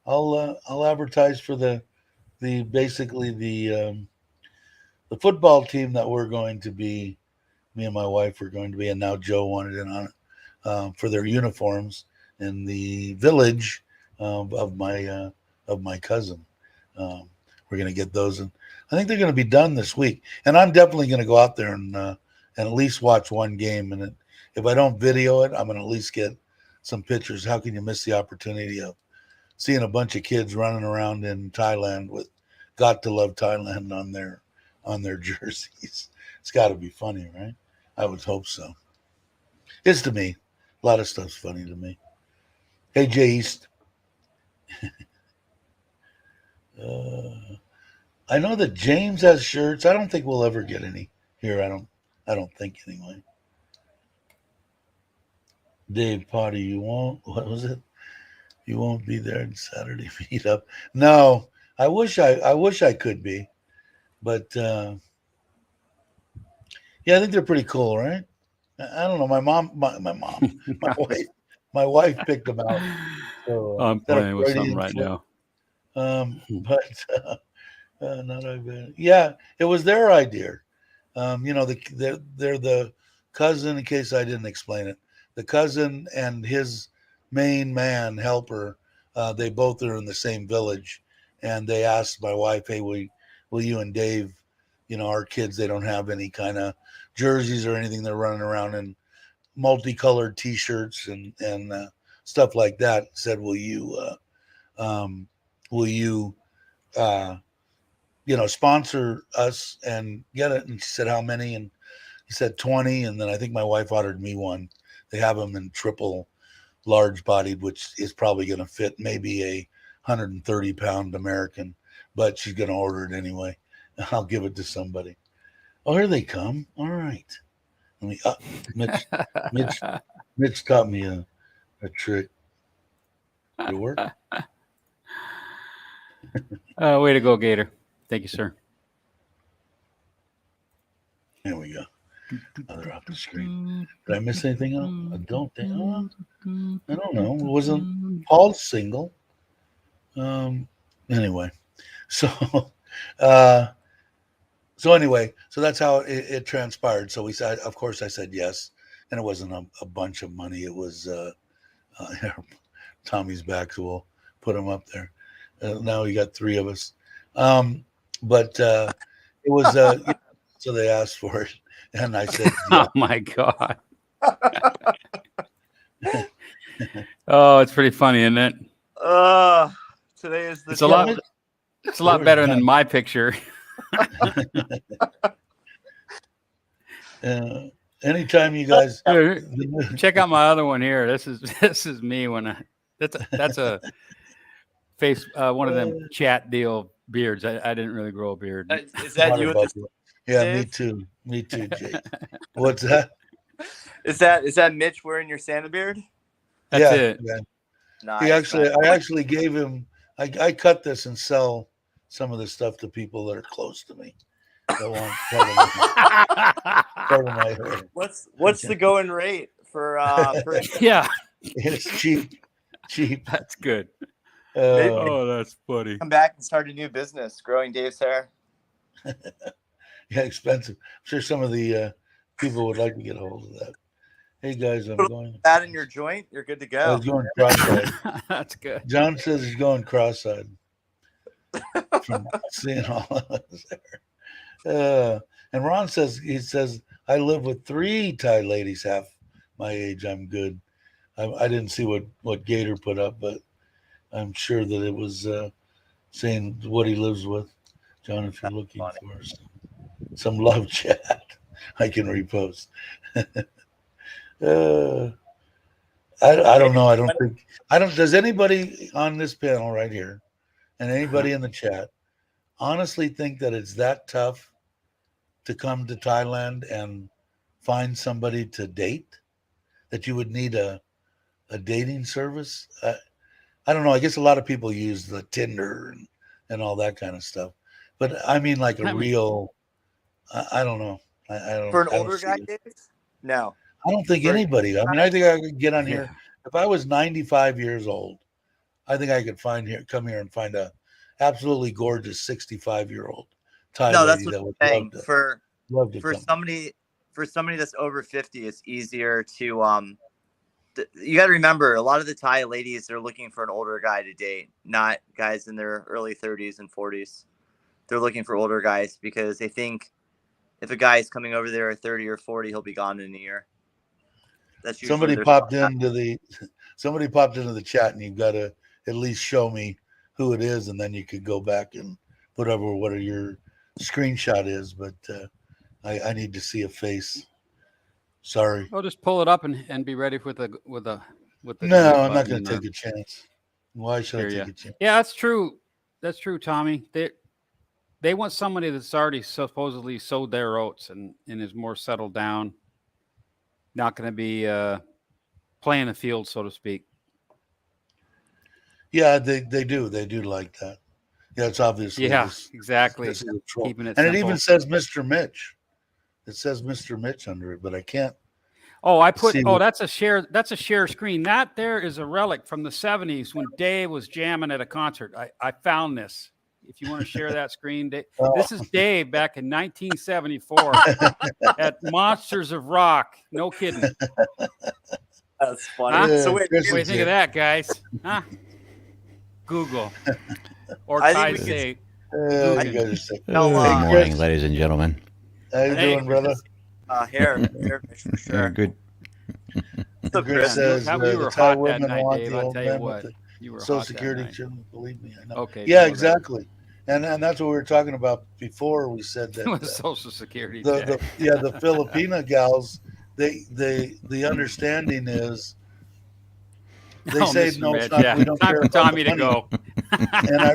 I'll advertise for the basically the football team that we're going to be. Me and my wife are going to be, and now Joe wanted in on it for their uniforms in the village of my cousin. We're going to get those, and I think they're going to be done this week. And I'm definitely going to go out there and at least watch one game. And if I don't video it, I'm going to at least get some pictures. How can you miss the opportunity of seeing a bunch of kids running around in Thailand with "Got to Love Thailand" on their jerseys? It's got to be funny, right? I would hope so. It's to me. A lot of stuff's funny to me. Hey, Jay East. I know that James has shirts. I don't think we'll ever get any here. I don't think anyway. Dave Potter, you won't. What was it? You won't be there on Saturday meetup. No, I wish I could be, but yeah, I think they're pretty cool, right? I don't know. My wife picked them out. So, I'm playing with something right now. But not a yeah, it was their idea. They're the cousin. In case I didn't explain it, the cousin and his main man helper. They both are in the same village, and they asked my wife, "Hey, will you and Dave? Our kids. They don't have any kind of jerseys or anything. They're running around in multicolored T-shirts and stuff like that." Said, "Will you sponsor us and get it?" And she said, "How many?" And he said 20. And then I think my wife ordered me one. They have them in triple large bodied, which is probably going to fit maybe a 130-pound American, but she's going to order it anyway. I'll give it to somebody. Oh, here they come. All right. Mitch taught me a trick. Did it work? Way to go, Gator. Thank you, sir. There we go. Other off the screen. Did I miss anything else? I don't think. I don't know. It wasn't Paul's single. Anyway, so So anyway, so that's how it transpired. So we said, of course, I said yes, and it wasn't a bunch of money. It was Tommy's back, so we'll put him up there. Now we got three of us, but it was so they asked for it, and I said, yeah. Oh my God. Oh, it's pretty funny, isn't it? Today is the It's a lot better than my picture. Anytime you guys Check out my other one here. This is me when that's a face one of them chat deal beards. I didn't really grow a beard. Is that you? Yeah, Dave? me too, Jake. What's that? Is that Mitch wearing your Santa beard? That's it. Yeah. Nice, I actually gave him. I cut this and sell some of the stuff to people that are close to me. That want part of my hair. What's the going rate for? Yeah, It's cheap. that's good. Oh, that's funny. Come back and start a new business, growing Dave's hair. yeah, expensive. I'm sure some of the people would like to get a hold of that. Hey guys, I'm going. That in your joint, you're good to I go. was going cross-eyed. That's good. John says he's going cross-eyed from seeing all of us there. And Ron says I live with 3 Thai ladies half my age. I'm good. I didn't see what Gator put up, but I'm sure that it was saying what he lives with. John, if you're looking for some love chat, I can repost. I don't know. I don't. Does anybody on this panel right here, and anybody in the chat, honestly think that it's that tough to come to Thailand and find somebody to date? That you would need a dating service? I don't know. I guess a lot of people use the Tinder and all that kind of stuff, but I mean like a real. I don't know. I don't. For an older guy, Dave? No. I don't think anybody. I mean, I think I could get on here. If I was 95 years old, I think I could come here and find a absolutely gorgeous 65-year-old Thai No, lady that's that what would I'm saying. love to For come. somebody that's over 50, it's easier to you got to remember, a lot of the Thai ladies, they're looking for an older guy to date, not guys in their early 30s and 40s. They're looking for older guys because they think if a guy is coming over there at 30 or 40, he'll be gone in a year. That's Somebody popped into the chat, and you've got to at least show me who it is, and then you could go back and put over what your screenshot is. But I need to see a face. Sorry. I'll just pull it up and be ready with the. No, I'm not going to take a chance. Why should I take a chance? Yeah, that's true. That's true, Tommy. They want somebody that's already supposedly sowed their oats and is more settled down. Not going to be playing the field, so to speak. Yeah, they do. They do like that. Yeah, it's obviously. Yeah, exactly. Keeping it simple. It even says Mr. Mitch. It says Mr. Mitch under it, but I can't. Oh, that's a share. That's a share screen. That there is a relic from the 70s when Dave was jamming at a concert. I found this. If you want to share that screen, Dave. This is Dave back in 1974 at Monsters of Rock. No kidding. That's funny. Huh? So what do you think of that, guys? Huh? Google or Thai State. Good morning, ladies and gentlemen. How you doing, brother? Hair for sure. Good. So Chris says you were hot that night, Dave. I'll tell you what. You were Social hot Security that shouldn't believe me. I know. Okay. Yeah, exactly. And that's what we were talking about before. We said that Social Security. The Filipina gals. The understanding is they say no. It's not, we don't time care for Tommy about the to money. go. And I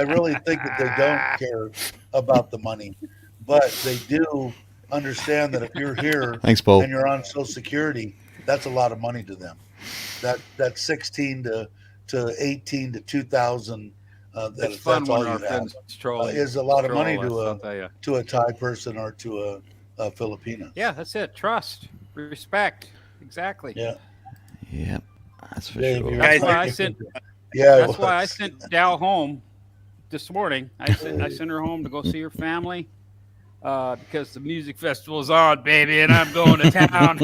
really think that they don't care about the money, but they do understand that if you're here Thanks, Paul. and you're on Social Security, that's a lot of money to them. That 16 to 18 to 2,000. That's all you have. Is a lot of money to a Thai person or to a Filipina. Yeah, that's it. Trust, respect, exactly. Yeah. Yep, that's for sure. That's why I sent. That's why I sent Dal home this morning. I sent her home to go see her family, because the music festival's on, baby, and I'm going to town.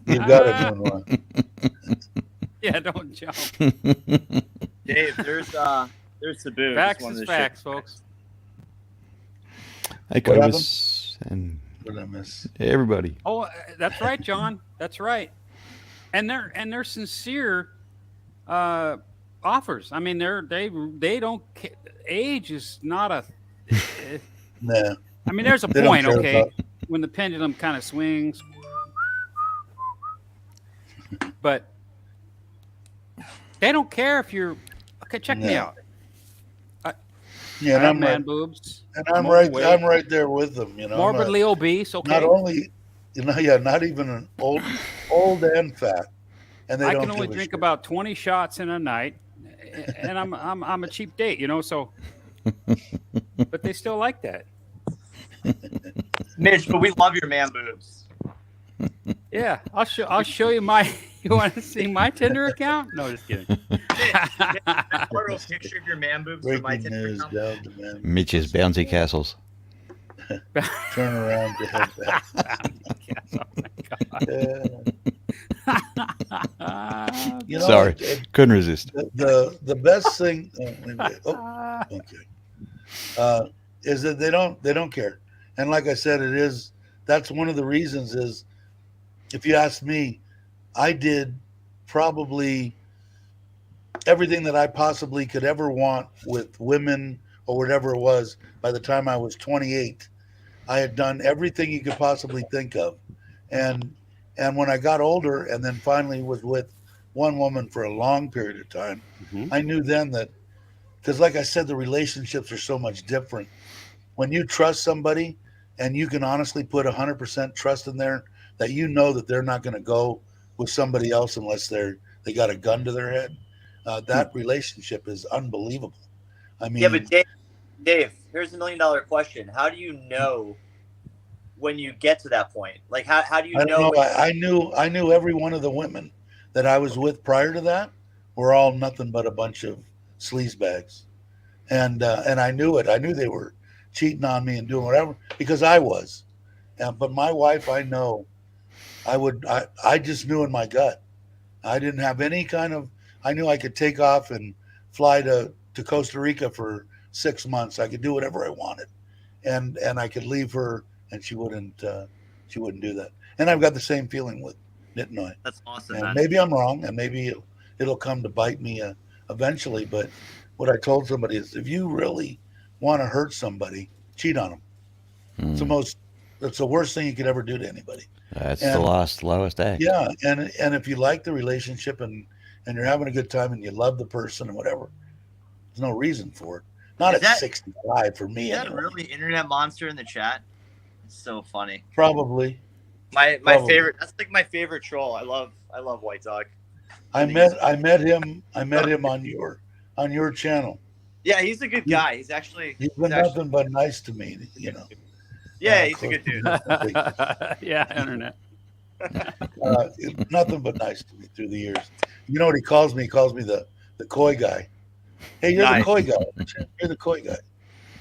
You got it, Moonwalk. Yeah, don't jump. Dave, there's Sabu. Facts is facts, folks. Hey, What Cobus and What did I miss? everybody. Oh, that's right, John. That's right. And they're sincere offers. I mean, they don't. Age is not a. Nah. I mean, there's a They don't point, care okay, about- when the pendulum kind of swings, but they don't care if you're. Okay, check me No. out. Yeah, I and have I'm man right, boobs. and I'm overweight, right. I'm right there with them. You know, I'm morbidly obese. Okay, not only, not even an old and fat, and they I don't can only give a drink shit. about 20 shots in a night, and I'm a cheap date, so. But they still like that. Mitch, but we love your man boobs. Yeah, I'll show you my. You want to see my Tinder account? No, just kidding. Photo picture of your man boobs for my Breaking Tinder news, account. down to man. Mitch's bouncy castles. Turn around to head back. You know, Sorry, couldn't resist. the best thing. Okay. Is that they don't care, and like I said, that's one of the reasons is, if you ask me, I did probably everything that I possibly could ever want with women or whatever it was. By the time I was 28, I had done everything you could possibly think of, and when I got older, and then finally was with one woman for a long period of time, I knew then that, because like I said, the relationships are so much different. When you trust somebody and you can honestly put 100% trust in there, that you know that they're not going to go with somebody else unless they got a gun to their head. That relationship is unbelievable. I mean, Yeah, but Dave, here's $1 million question. How do you know when you get to that point? Like, how do you I don't know? I knew every one of the women that I was with prior to that were all nothing but a bunch of sleazebags, and I knew it. I knew they were cheating on me and doing whatever because I was. But my wife, I know, I just knew in my gut. I didn't have any kind of. I knew I could take off and fly to Costa Rica for 6 months. I could do whatever I wanted, and I could leave her, and she wouldn't do that. And I've got the same feeling with Nitnoy. That's awesome, And man. maybe I'm wrong, and maybe it'll come to bite me eventually. But what I told somebody is, if you really want to hurt somebody, cheat on them. It's the worst thing you could ever do to anybody. That's the lowest act. Yeah, and if you like the relationship and you're having a good time and you love the person and whatever, there's no reason for it. Not Is at that- 65 for me. Is that Anyway. really internet monster in the chat? It's so funny. Probably. My Probably. favorite. That's like my favorite troll. I love White Dog. I met him on your channel. Yeah, he's a good guy. He's actually. He's been nothing but nice to me. Yeah, he's a good dude. Yeah, internet. Nothing but nice to me through the years. You know what he calls me? He calls me the coy guy. Hey, you're the coy guy. You're the coy guy.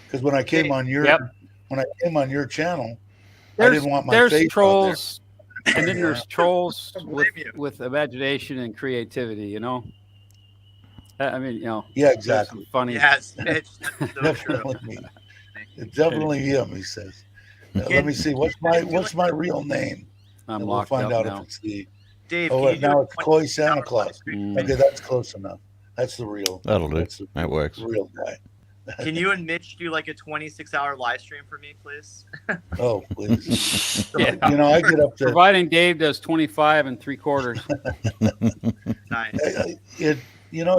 Because when I came on your channel, I didn't want my face There's on trolls, and then there's trolls Don't blame you. with imagination and creativity. I mean, Yeah, there's exactly. some funny. Yes, Mitch. That's so true. Definitely me. It's definitely him. He says. Let me see. What's my real name? I'm And we'll locked find up out now. if it's the. Dave, Oh, can wait, you do now a it's Coy Santa Claus. Mm. Okay, that's close enough. That's the real. That'll do. That's the That works. real guy. Can you and Mitch do like a 26-hour live stream for me, please? Oh, please. Yeah. I get up to. Providing Dave does 25 3/4. Nice. It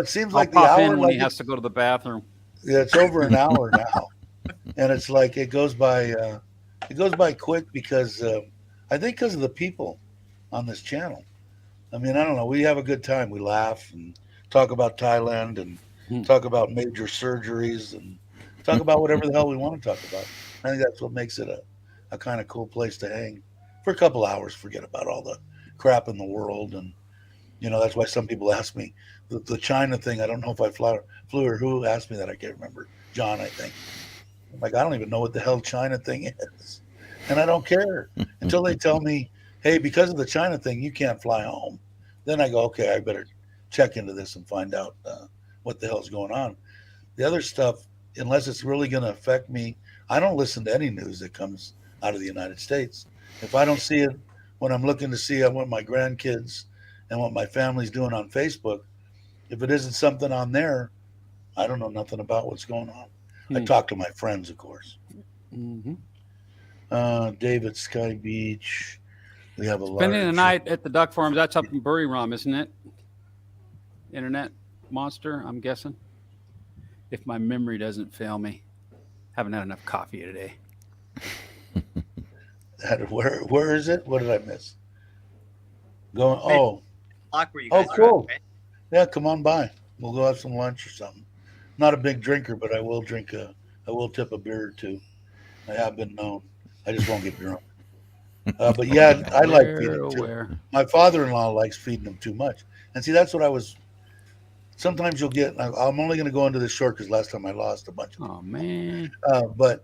seems I'll like the pop hour. in when he Like has to go to the bathroom. it's over an hour now, and it's like it goes by. It goes by quick because I think because of the people on this channel. I mean, I don't know. We have a good time. We laugh and talk about Thailand and talk about major surgeries and talk about whatever the hell we want to talk about. I think that's what makes it a kind of cool place to hang for a couple hours. Forget about all the crap in the world. And, that's why some people ask me the China thing. I don't know if I flew or who asked me that. I can't remember. John, I think. I'm like, I don't even know what the hell China thing is. And I don't care until they tell me, hey, because of the China thing, you can't fly home. Then I go, okay, I better check into this and find out what the hell's going on. The other stuff, unless it's really going to affect me, I don't listen to any news that comes out of the United States. If I don't see it when I'm looking to see what my grandkids and what my family's doing on Facebook, if it isn't something on there, I don't know nothing about what's going on. I talk to my friends, of course. Mm-hmm. David, Sky Beach. We have a Spending the large. night at the duck farms. That's up in Buriram, isn't it? Internet monster, I'm guessing. If my memory doesn't fail me. Haven't had enough coffee today. Where is it? What did I miss? Going. Where you guys are cool. at, right? Yeah, come on by. We'll go have some lunch or something. Not a big drinker, but I will I will tip a beer or two. I have been known. I just won't get drunk. But yeah, I like feeding too. My father-in-law likes feeding them too much. And see, that's what I was. Sometimes you'll get. I'm only going to go into this short because last time I lost a bunch. Oh man! But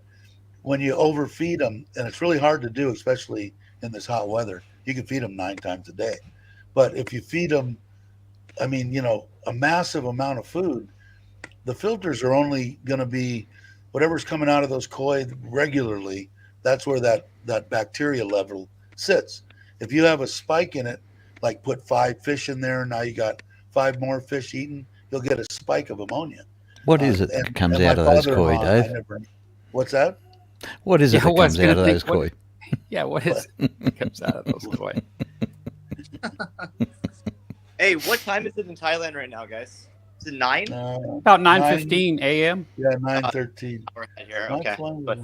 when you overfeed them, and it's really hard to do, especially in this hot weather, you can feed them 9 times a day. But if you feed them, I mean, a massive amount of food, the filters are only going to be whatever's coming out of those koi regularly. That's where that bacteria level sits. If you have a spike in it, like put 5 fish in there, now you got 5 more fish eaten, you'll get a spike of ammonia. What is it that comes out of those koi, Dave? What's that? What is it that comes out of those koi? What is it that comes out of those koi? Hey, what time is it in Thailand right now, guys? Is it 9? About 9:15 a.m. Yeah, 9:13. Okay. But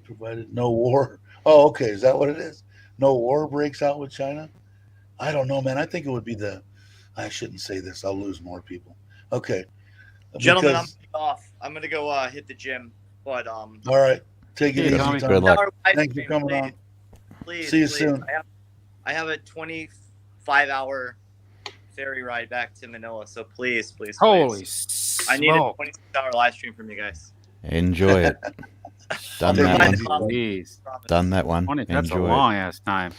provided no war. Oh, okay. Is that what it is? No war breaks out with China? I don't know, man. I think it would be I shouldn't say this. I'll lose more people. Okay. Gentlemen, I'm off. I'm going to go hit the gym. But all right. Take it easy, Good luck. Thank you for coming on. Please, see you soon. I have a 25-hour ferry ride back to Manila, so please. Holy I need a 26-hour live stream from you guys. Enjoy it. Done that one. Jeez. Done that one. That's a long ass time.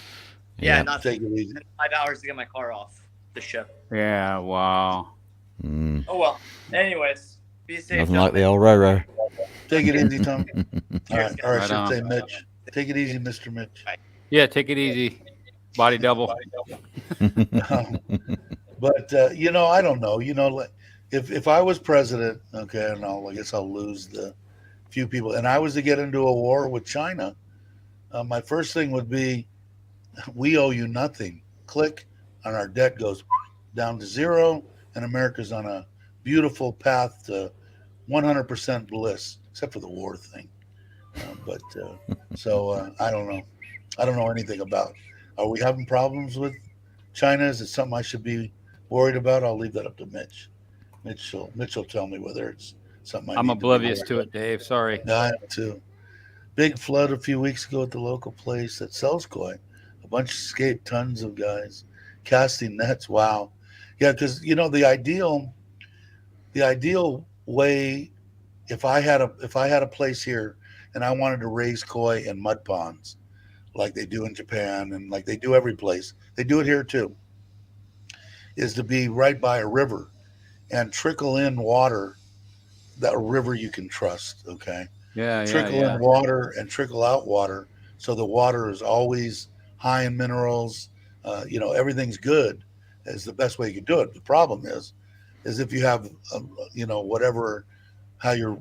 Yeah, Yep. not Take it easy. 5 hours to get my car off the ship. Yeah, wow. Oh well. Anyways, be safe. Nothing like the old Roro. Take it easy, Tom. All right. Or I Right should on. say Mitch. Take it easy, Mr. Mitch. Yeah, take it easy. Body double. But I don't know. If I was president, okay, and I guess I'll lose the few people, and I was to get into a war with China, my first thing would be, we owe you nothing. Click, and our debt goes down to 0, and America's on a beautiful path to 100% bliss, except for the war thing. So I don't know. I don't know anything about. Are we having problems with China? Is it something I should be worried about? I'll leave that up to Mitch. Mitch will tell me whether it's something I'm oblivious to it, Dave. Sorry. Yeah, I am too. Big flood a few weeks ago at the local place that sells koi. A bunch escaped, tons of guys casting nets. Wow. Yeah, because the ideal way, if I had a place here and I wanted to raise koi in mud ponds, like they do in Japan and like they do every place, they do it here too, is to be right by a river and trickle in water, that river you can trust, okay? Trickle in water and trickle out water, so the water is always high in minerals. Everything's good, is the best way you can do it. The problem is if you have, how you're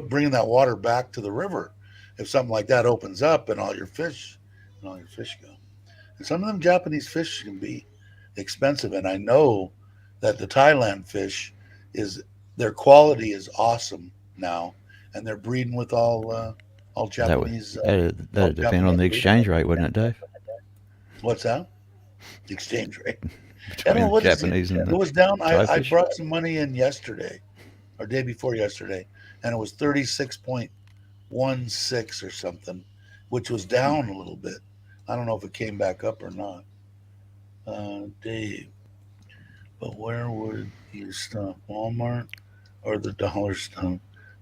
bringing that water back to the river. If something like that opens up and all your fish go. And some of them Japanese fish can be expensive, and I know that the Thailand fish their quality is awesome now, and they're breeding with all Japanese. That'd depend on the exchange rate, wouldn't it, Dave? What's that? The exchange rate. Between Japanese and it was down. I brought some money in yesterday, or day before yesterday, and it was 36.16 or something, which was down a little bit. I don't know if it came back up or not. Dave, but where would you stop? Walmart or the dollar store?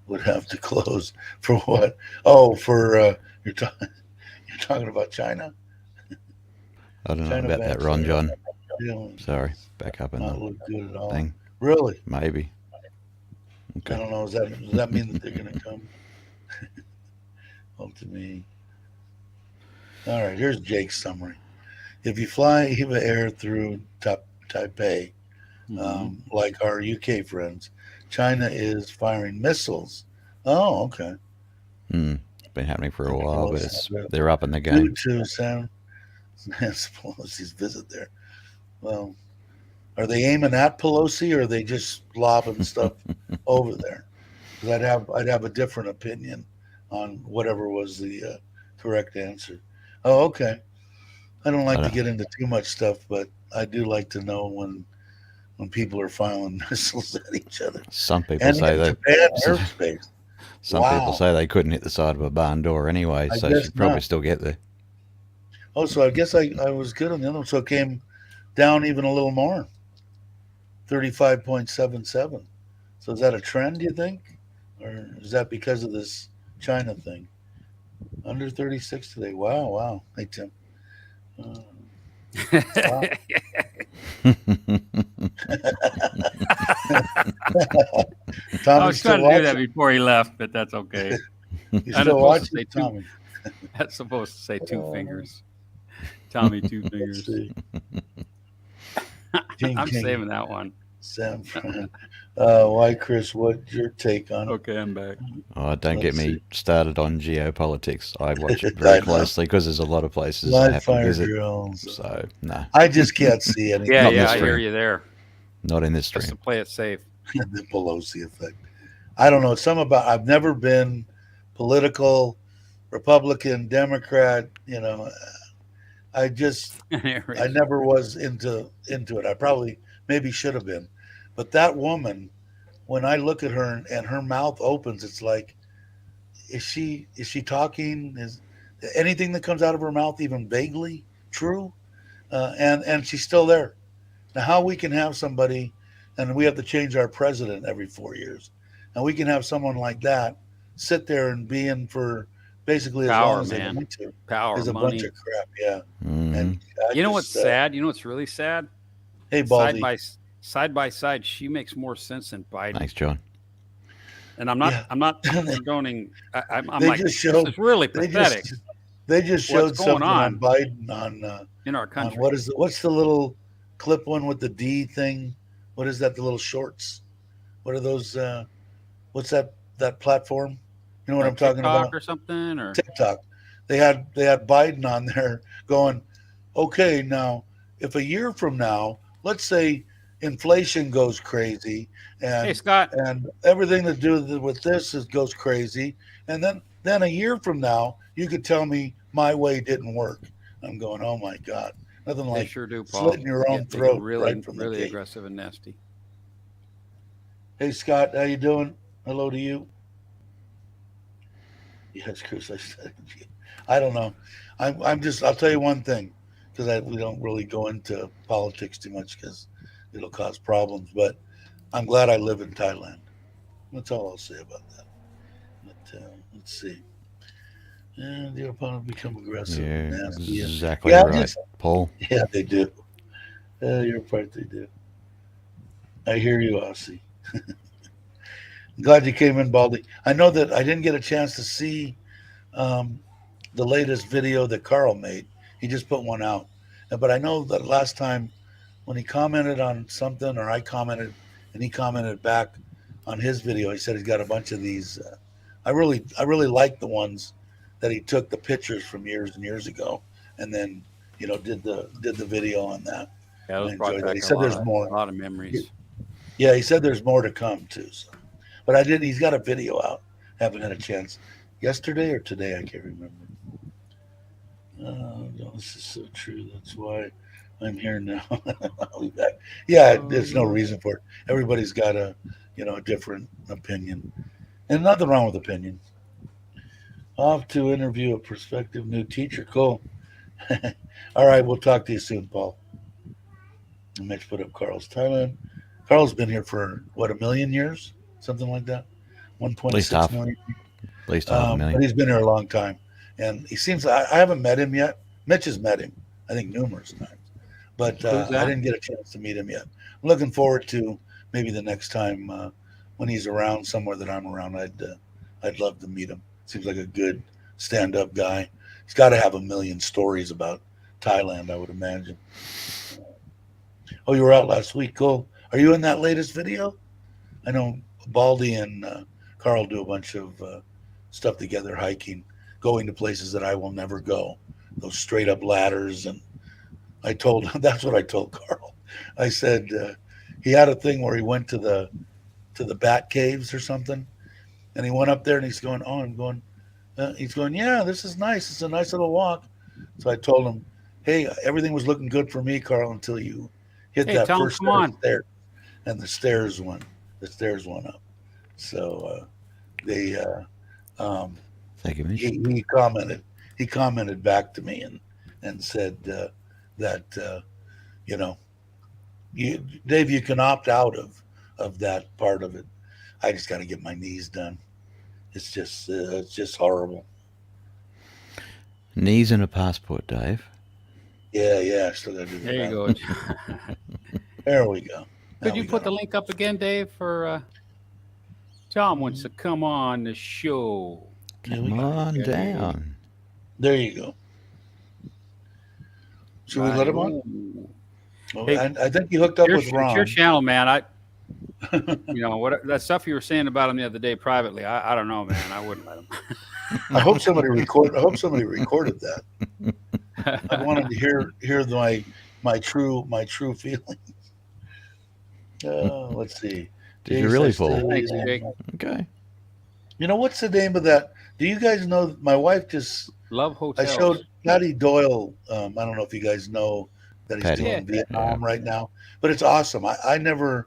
would have to close for what? Oh, for you're talking about China. I don't know China about that, banks Ron are John. still Sorry, back up in not the look good at all. thing. Really? Maybe. I Okay. don't know. Does that mean that they're going to come? Well, to me. All right. Here's Jake's summary. If you fly EVA Air through Taipei, like our UK friends, China is firing missiles. Oh, okay. It's been happening for a while, but they're up in the Due game. to Nancy Pelosi's visit there. Well, are they aiming at Pelosi, or are they just lobbing stuff over there? Because I'd have a different opinion on whatever was the correct answer. Oh, okay. I don't like to get into too much stuff, but I do like to know when people are firing missiles at each other. Some people And say in that. Japan airspace. Some people say they couldn't hit the side of a barn door anyway, I so guess she'd probably not. still get there. Oh, so I guess I was good on the other one. So it came down even a little more, 35.77. So is that a trend, do you think? Or is that because of this China thing? Under 36 today. Wow. Hey, Tim. Wow. I was trying to do that before he left, but that's okay. You still watching, Tommy? That's supposed to say two fingers. Tommy, two fingers. I'm saving that one. Sam, why, Chris? What's your take on it? Okay, I'm back. Oh, don't get me started on geopolitics. I watch it very closely because there's a lot of places I have to visit. So, no. I just can't see anything. Yeah, I hear you there. Not in this stream. Just to play it safe. The Pelosi effect. I don't know. I've never been political, Republican, Democrat. I never was into it. I probably maybe should have been, but that woman, when I look at her and her mouth opens, it's like, is she talking? Is anything that comes out of her mouth even vaguely true? And she's still there. Now, how we can have somebody, and we have to change our president every 4 years, and we can have someone like that sit there and be in for basically as long as they want to. Power, is a money. bunch of crap. Yeah. Mm-hmm. And you know what's sad? You know what's really sad? Hey, Baldy. Side by side, she makes more sense than Biden. Thanks, John. And I'm not condoning. I'm like, this is really pathetic. They just showed something on Biden on in our country. What's the little clip one with the D thing? What is that? The little shorts? What are those? What's that platform? You know what I'm talking about? TikTok or something, or TikTok. They had Biden on there going, okay, now if a year from now, let's say inflation goes crazy and hey, Scott, and everything to do with this goes crazy, and then a year from now you could tell me my way didn't work. I'm going, oh my God, nothing like sure do, Paul. Slitting your own throat really, right from the really gate. aggressive and nasty. Hey Scott, how you doing? Hello to you. Yes, Chris, I don't know. I'll tell you one thing, because we don't really go into politics too much because it'll cause problems. But I'm glad I live in Thailand. That's all I'll say about that. But let's see. And the opponent become aggressive. Yeah, nasty. Exactly right, Paul. Yeah, they do. You're right, they do. I hear you, Aussie. I'm glad you came in, Baldy. I know that I didn't get a chance to see the latest video that Carl made. He just put one out. But I know that last time when he commented on something, or I commented and he commented back on his video, he said he's got a bunch of these. I really like the ones that he took the pictures from years and years ago, and then did the video on that. Yeah, those brought back he said there's more. A lot of memories. Yeah, he said there's more to come too. So. But he's got a video out. Haven't had a chance. Yesterday or today, I can't remember. No, this is so true. That's why I'm here now. I'll be back. Yeah, there's no reason for it. Everybody's got a different opinion. And nothing wrong with opinion. Off to interview a prospective new teacher. Cool. All right, we'll talk to you soon, Paul. Mitch put up Carl's Thailand. Carl's been here for, 1 million years? Something like that. half. 1.6 million. At least half a million. But he's been here a long time, and he seems. I haven't met him yet. Mitch has met him, I think, numerous times, but I didn't get a chance to meet him yet. I'm looking forward to maybe the next time when he's around somewhere that I'm around. I'd love to meet him. Seems like a good stand-up guy. He's got to have a million stories about Thailand, I would imagine. Oh, you were out last week. Cool. Are you in that latest video? I know Baldy and Carl do a bunch of stuff together, hiking, going to places that I will never go. Those straight up ladders. And I told him, that's what I told Carl. I said he had a thing where he went to the bat caves or something, and he went up there and he's going, oh, I'm going. He's going, yeah, this is nice. It's a nice little walk. So I told him, hey, everything was looking good for me, Carl, until you hit that Tom, first come on. stairs, and the stairs went up. So they Thank you, Mitch. he commented back to me and said that Dave, you can opt out of that part of it. I just got to get my knees done. It's just horrible. Knees and a passport, Dave. Yeah. I still got to do that. There you go. There we go. Could you put the link up again, Dave, for Tom wants to come on the show. Come on down. There you go. Should we let him on? Well, Hey, I think you hooked up with Ron. It's your channel, man. What that stuff you were saying about him the other day privately. I don't know, man. I wouldn't let him. I hope somebody recorded that. I wanted to hear my true feelings. Let's see. Did you really fall? Thanks, Jake. Okay. You know, what's the name of that? Do you guys know? My wife just Love hotels. I showed Patty Doyle. I don't know if you guys know that he's doing Vietnam right now, but it's awesome. I never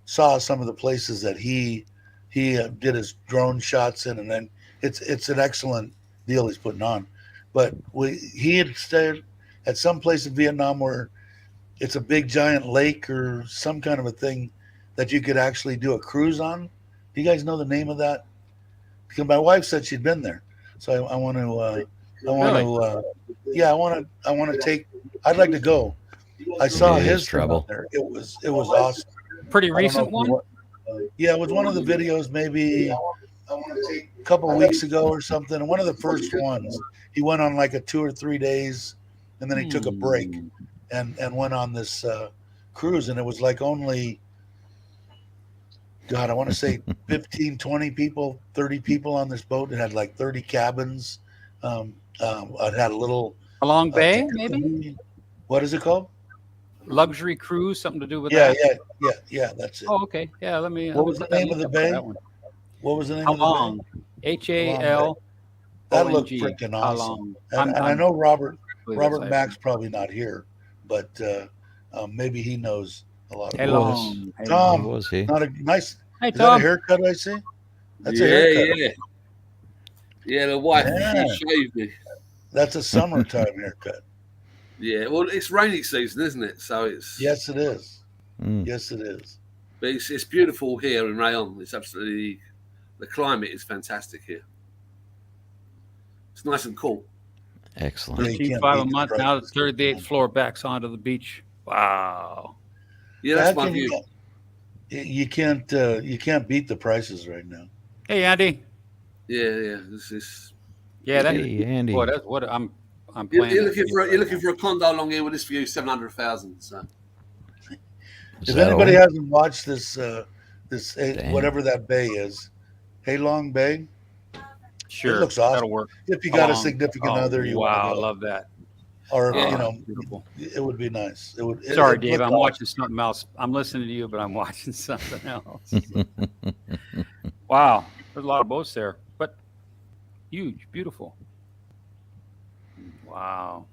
saw some of the places that he did his drone shots in, and then it's an excellent deal he's putting on. But he had stayed at some place in Vietnam where it's a big giant lake or some kind of a thing that you could actually do a cruise on. Do you guys know the name of that? Because my wife said she'd been there, so I want to. I'd like to go. I saw his trouble there. It was awesome. Pretty recent one. Yeah, it was one of the videos maybe a couple of weeks ago or something. One of the first ones. He went on like a 2 or 3 days, and then he took a break and went on this cruise, and it was like only, God, I want to say 15, 20 people, 30 people on this boat. It had like 30 cabins. It had a little Along Bay, maybe. What is it called? Luxury cruise, something to do with that. Yeah. That's it. Oh, okay. Yeah, let me. What was the name of the bay? What was the name of the bay? HAL. That looked freaking awesome. And I know Robert Mack's probably not here, but maybe he knows a lot about it. Tom, was he? Not a nice. Hey, Tom. Is that a haircut I see? That's a haircut. Yeah, the wife she shaved me. That's a summertime haircut. Yeah, well, it's rainy season, isn't it? So it's yes, it is. Yes, it is. But it's beautiful here in Rayon. It's absolutely the climate is fantastic here. It's nice and cool. Excellent. $5 a month now. The 38th floor backs onto the beach. Wow. Yeah, that's my view. You can't beat the prices right now. Hey, Andy. Yeah. This is. Yeah, hey, Andy. Boy, that's what I'm playing. You're looking for a condo along here with this view, 700,000. So. If anybody hasn't watched this whatever that bay is, Halong Bay. Sure, it looks awesome. That'll work. If you got a significant other, you want to go. I love that. Or beautiful. It would be nice. Sorry, Dave, I'm watching something else. I'm listening to you, but I'm watching something else. Wow, there's a lot of boats there, but huge, beautiful. Wow.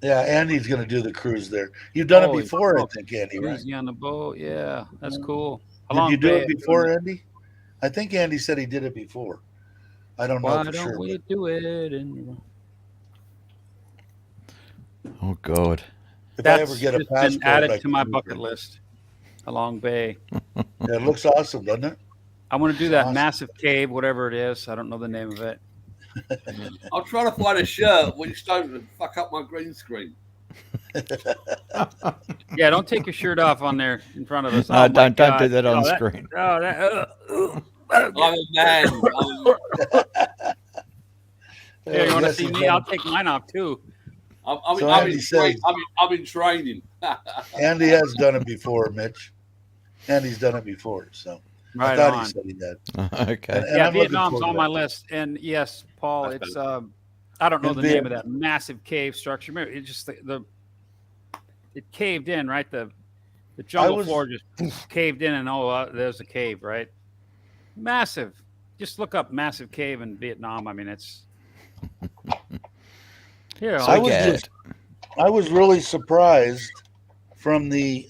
Yeah, Andy's going to do the cruise there. You've done it before, I think, Andy, right? Cruising on the boat, yeah, that's cool. Did you do it before, Andy? I think Andy said he did it before. I don't know for sure. Why don't we do it? Oh God! If I ever get a passport, been added to my bucket list. Halong Bay. Yeah, it looks awesome, doesn't it? I want to do that Awesome. massive cave, whatever it is. I don't know the name of it. I'm trying to find a shirt which don't fuck up my green screen. Yeah, don't take your shirt off on there in front of us. No, Oh, my don't do God. that on Oh, screen. I'm a man. Yeah, you want to Yes, see he's me? done- I'll take mine off too. So Andy says- I'm in training. Andy has done it before, Mitch. Andy's done it before, so I Right thought on. he said he did. Okay. And Yeah, I'm looking Vietnam's forward on to my that. list. And yes, Paul, That's it's I don't know In the name of that massive cave structure. Remember, it just it caved in, right? The jungle floor just caved in, and there's a cave, right? Massive. Just look up massive cave in Vietnam. I mean, it's here. So I was really surprised from the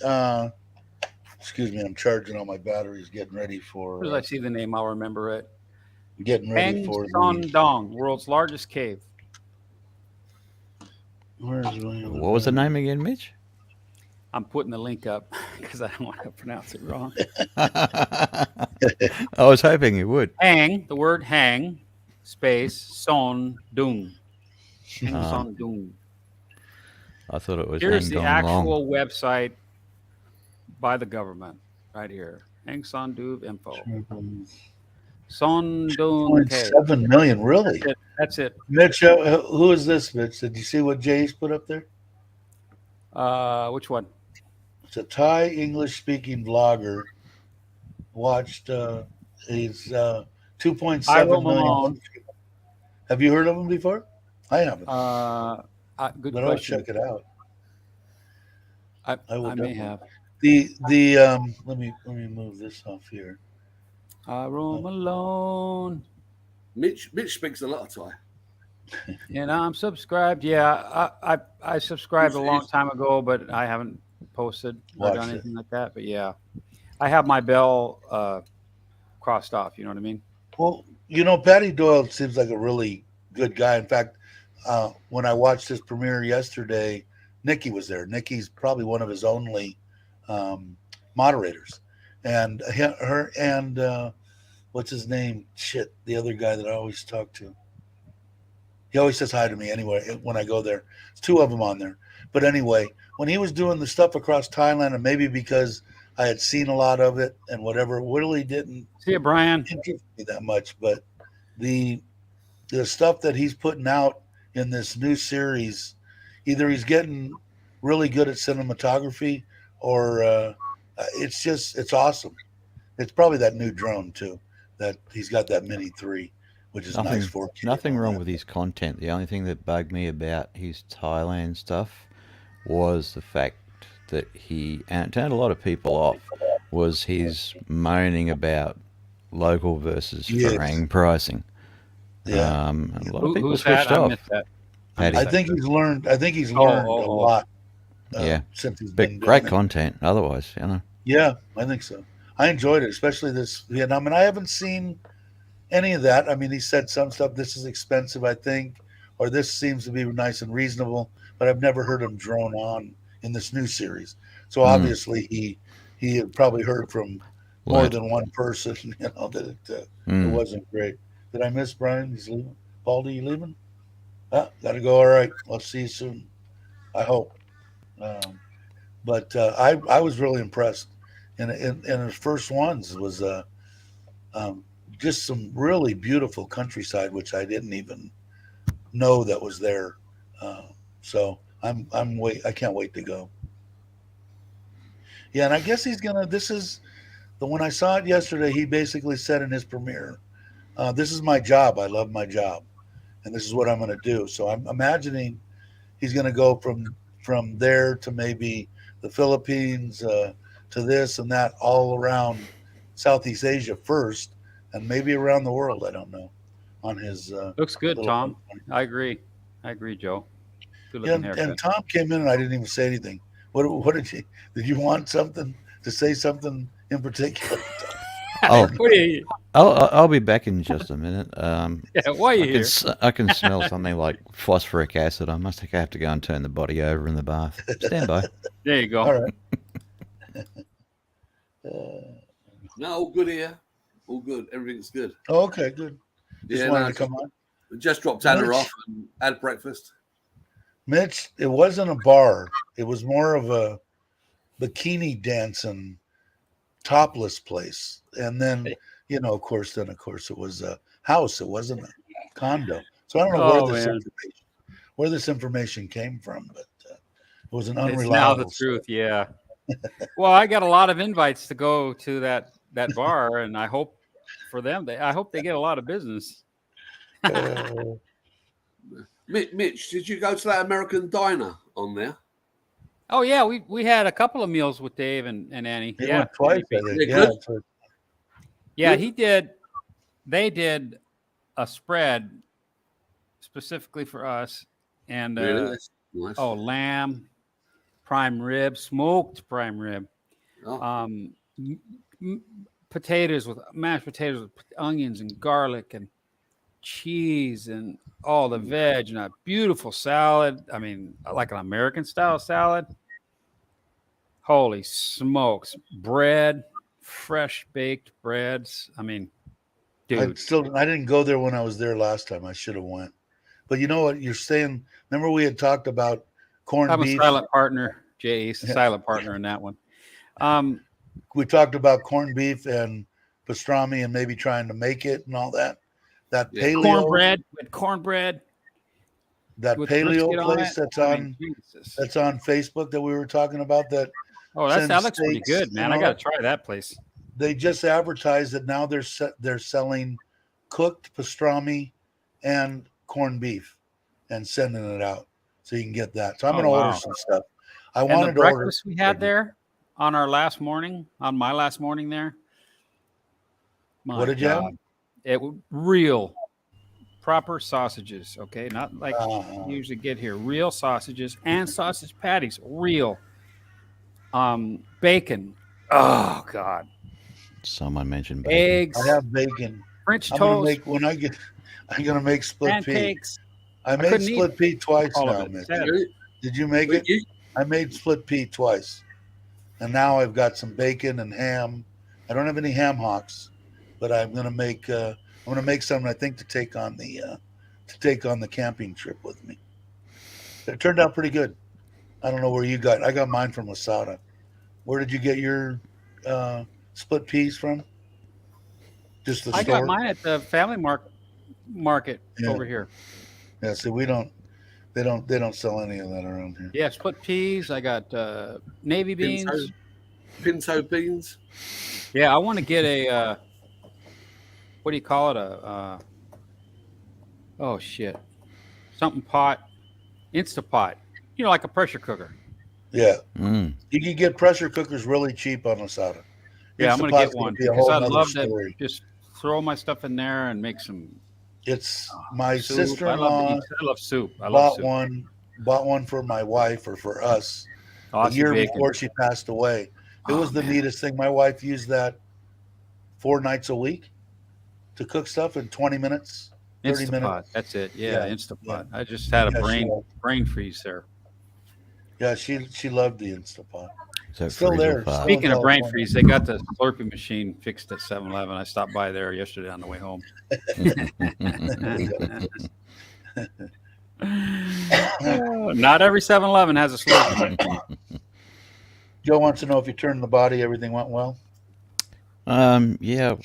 excuse me, I'm charging all my batteries, getting ready for as I see the name, I'll remember it. getting ready Hang for Son the Dong, world's largest cave. where's William? What was the name again, Mitch? I'm putting the link up because I don't want to pronounce it wrong. I was hoping you would. Hang, the word hang, space, Son Dung. Hang Son Dung. I thought it was Here's the Hang Dong actual website by the government, right here. Hang Son Dung info. Son Dung Cave. 7 million, really? That's it. Mitch, who is this, Mitch? Did you see what Jay's put up there? Which one? It's a Thai English-speaking vlogger. Watched, he's 2.7 million. Have you heard of him before? I haven't. Good But I'll question. check it out. I will may definitely. have. Let me move this off here. I roam alone. Mitch speaks a lot of Thai. And I'm subscribed. Yeah, I subscribed a long time ago, but I haven't posted or done anything like that. But yeah, I have my bell crossed off. You know what I mean? Well, you know, Patty Doyle seems like a really good guy. In fact, when I watched his premiere yesterday, Nikki was there. Nikki's probably one of his only moderators, and her and what's his name? Shit, the other guy that I always talk to. He always says hi to me anyway when I go there. There's two of them on there. But anyway, when he was doing the stuff across Thailand, and maybe because I had seen a lot of it and whatever, really didn't See you, Brian. interest me that much. But the stuff that he's putting out in this new series, either he's getting really good at cinematography or it's awesome. It's probably that new drone too, that he's got that Mini 3. Which is nice for nothing wrong with his content. The only thing that bugged me about his Thailand stuff was the fact that and it turned a lot of people off, was his moaning about local versus foreign pricing. Yeah. A lot of people Who's switched that? off. I missed that. I think he's learned a lot. Since he's been great doing content otherwise, you know. Yeah, I think so. I enjoyed it, especially this Vietnam. And I haven't seen any of that. I mean, he said some stuff, this is expensive, I think, or this seems to be nice and reasonable, but I've never heard him drone on in this new series. So obviously he had probably heard from more than one person, you know, that it wasn't great. Did I miss Brian? He's leaving. Baldy, you leaving? Gotta go. All right. I'll see you soon. I hope. But I was really impressed. And his first ones was just some really beautiful countryside, which I didn't even know that was there. So I can't wait to go. Yeah, and I guess this is the when I saw it yesterday, he basically said in his premiere, this is my job. I love my job. And this is what I'm going to do. So I'm imagining he's going to go from there to maybe the Philippines, to this and that, all around Southeast Asia first, and maybe around the world. I don't know. On his looks good, Tom. I agree, Joe. Good looking haircut. And Tom came in and I didn't even say anything. What did you want something to say, something in particular? I'll be back in just a minute. Why are you here? I can smell something like phosphoric acid. I must have to go and turn the body over in the bath. Stand by. There you go. All right. No, good here. All good. Everything's good. Oh, okay, good. Just Yeah, wanted no, to come on. just dropped Anna Mitch. off and had breakfast. Mitch, it wasn't a bar. It was more of a bikini dancing, topless place. And then, of course, it was a house. It wasn't a condo. So I don't know where this information came from, but it was an It's unreliable. now the truth. Yeah. Well, I got a lot of invites to go to that bar, and I hope for them. I hope they get a lot of business. Mitch, did you go to that American diner on there? Oh yeah, we had a couple of meals with Dave and Annie. He Yeah, went twice, I think. Yeah, good. yeah, Good. he did. They did a spread specifically for us, and Really? That's nice. lamb, prime rib, smoked prime rib, Oh, potatoes with mashed potatoes with onions and garlic and cheese and all the veg and a beautiful salad. I mean, like an American style salad. Holy smokes. Bread, fresh baked breads. I mean, dude. I didn't go there when I was there last time. I should have went. But you know what you're saying? Remember we had talked about corned I'm beef? a silent partner, Jay. Silent partner in that one. We talked about corned beef and pastrami and maybe trying to make it and all that. That Yeah. paleo Cornbread. that with paleo brisket on place it. that's on Facebook that we were talking about. That That looks pretty steaks good, man. and I all got to that. try that place. They just advertised that now they're selling cooked pastrami and corned beef and sending it out so you can get that. So I'm going to order some stuff. I And wanted the to order. breakfast we had there on my last morning there. What did you have? It was real proper sausages, okay? Not like Uh-huh. you usually get here. Real sausages and sausage patties, real. Bacon. Oh God. Someone mentioned bacon. Eggs. I have bacon. French I'm toast. I'm gonna make split pancakes. pea. I made split pea twice all now, of it. Mitch. Did you make it? I made split pea twice, and now I've got some bacon and ham. I don't have any ham hocks, but I'm gonna make some. I think to take on the camping trip with me. It turned out pretty good. I don't know where you got. I got mine from Lasada. Where did you get your split peas from? Just the store. I got mine at the family market over here. Yeah, so they don't sell any of that around here. Yeah, split peas. I got navy beans. Pinto beans. Yeah, I want to get a what do you call it? Oh shit, something pot, Instapot. Like a pressure cooker. Yeah, Mm. you can get pressure cookers really cheap on Lasada. Yeah, I'm gonna get one because I love story. to just throw my stuff in there and make some. It's my soup. sister-in-law. I love soup. I love soup. Bought one for my wife or for us Aussie a year bacon. before she passed away. It was the neatest thing. My wife used that 4 nights a week to cook stuff in 20 minutes, 30 Instapot. minutes. That's it. Yeah, Yeah, Instapot. yeah. I just had a Yeah, brain freeze there. Yeah, she loved the Instapot. So it Still freeze there. will fast. Speaking of brain California. freeze, they got the Slurpee machine fixed at 7-Eleven. I stopped by there yesterday on the way home. Not every 7-Eleven has a Slurpee machine. Joe wants to know if you turned the body, everything went well. Yeah,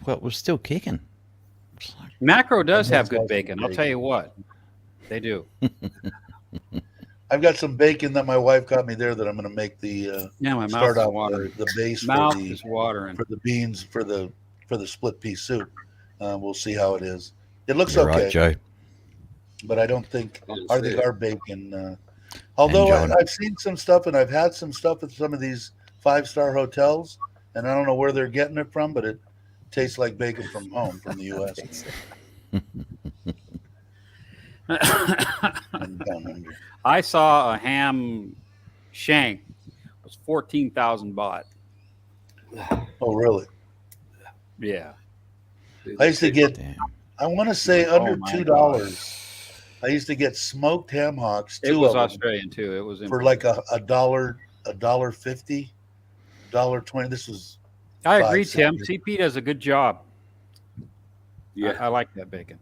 but we're still kicking. Macro does have That's good awesome bacon. I'll tell you what, they do. I've got some bacon that my wife got me there that I'm going to make the Yeah, my mouth start is out watering. the base Mouth is watering. for the beans for the split pea soup. We'll see how it is. It looks You're okay, right, Joe. but I don't think Honestly, our bacon. Although John. I've seen some stuff and I've had some stuff at some of these 5-star hotels, and I don't know where they're getting it from, but it tastes like bacon from home from the U.S. and down under. I saw a ham shank. It was 14,000 baht. Oh, really? Yeah. I used to get. Damn. I want to say under my $2. I used to get smoked ham hocks. It Two was of them Australian too. It was for like $1.50, $1.20. This was I 5 agree, Tim. cents. CP does a good job. Yeah. I like that bacon.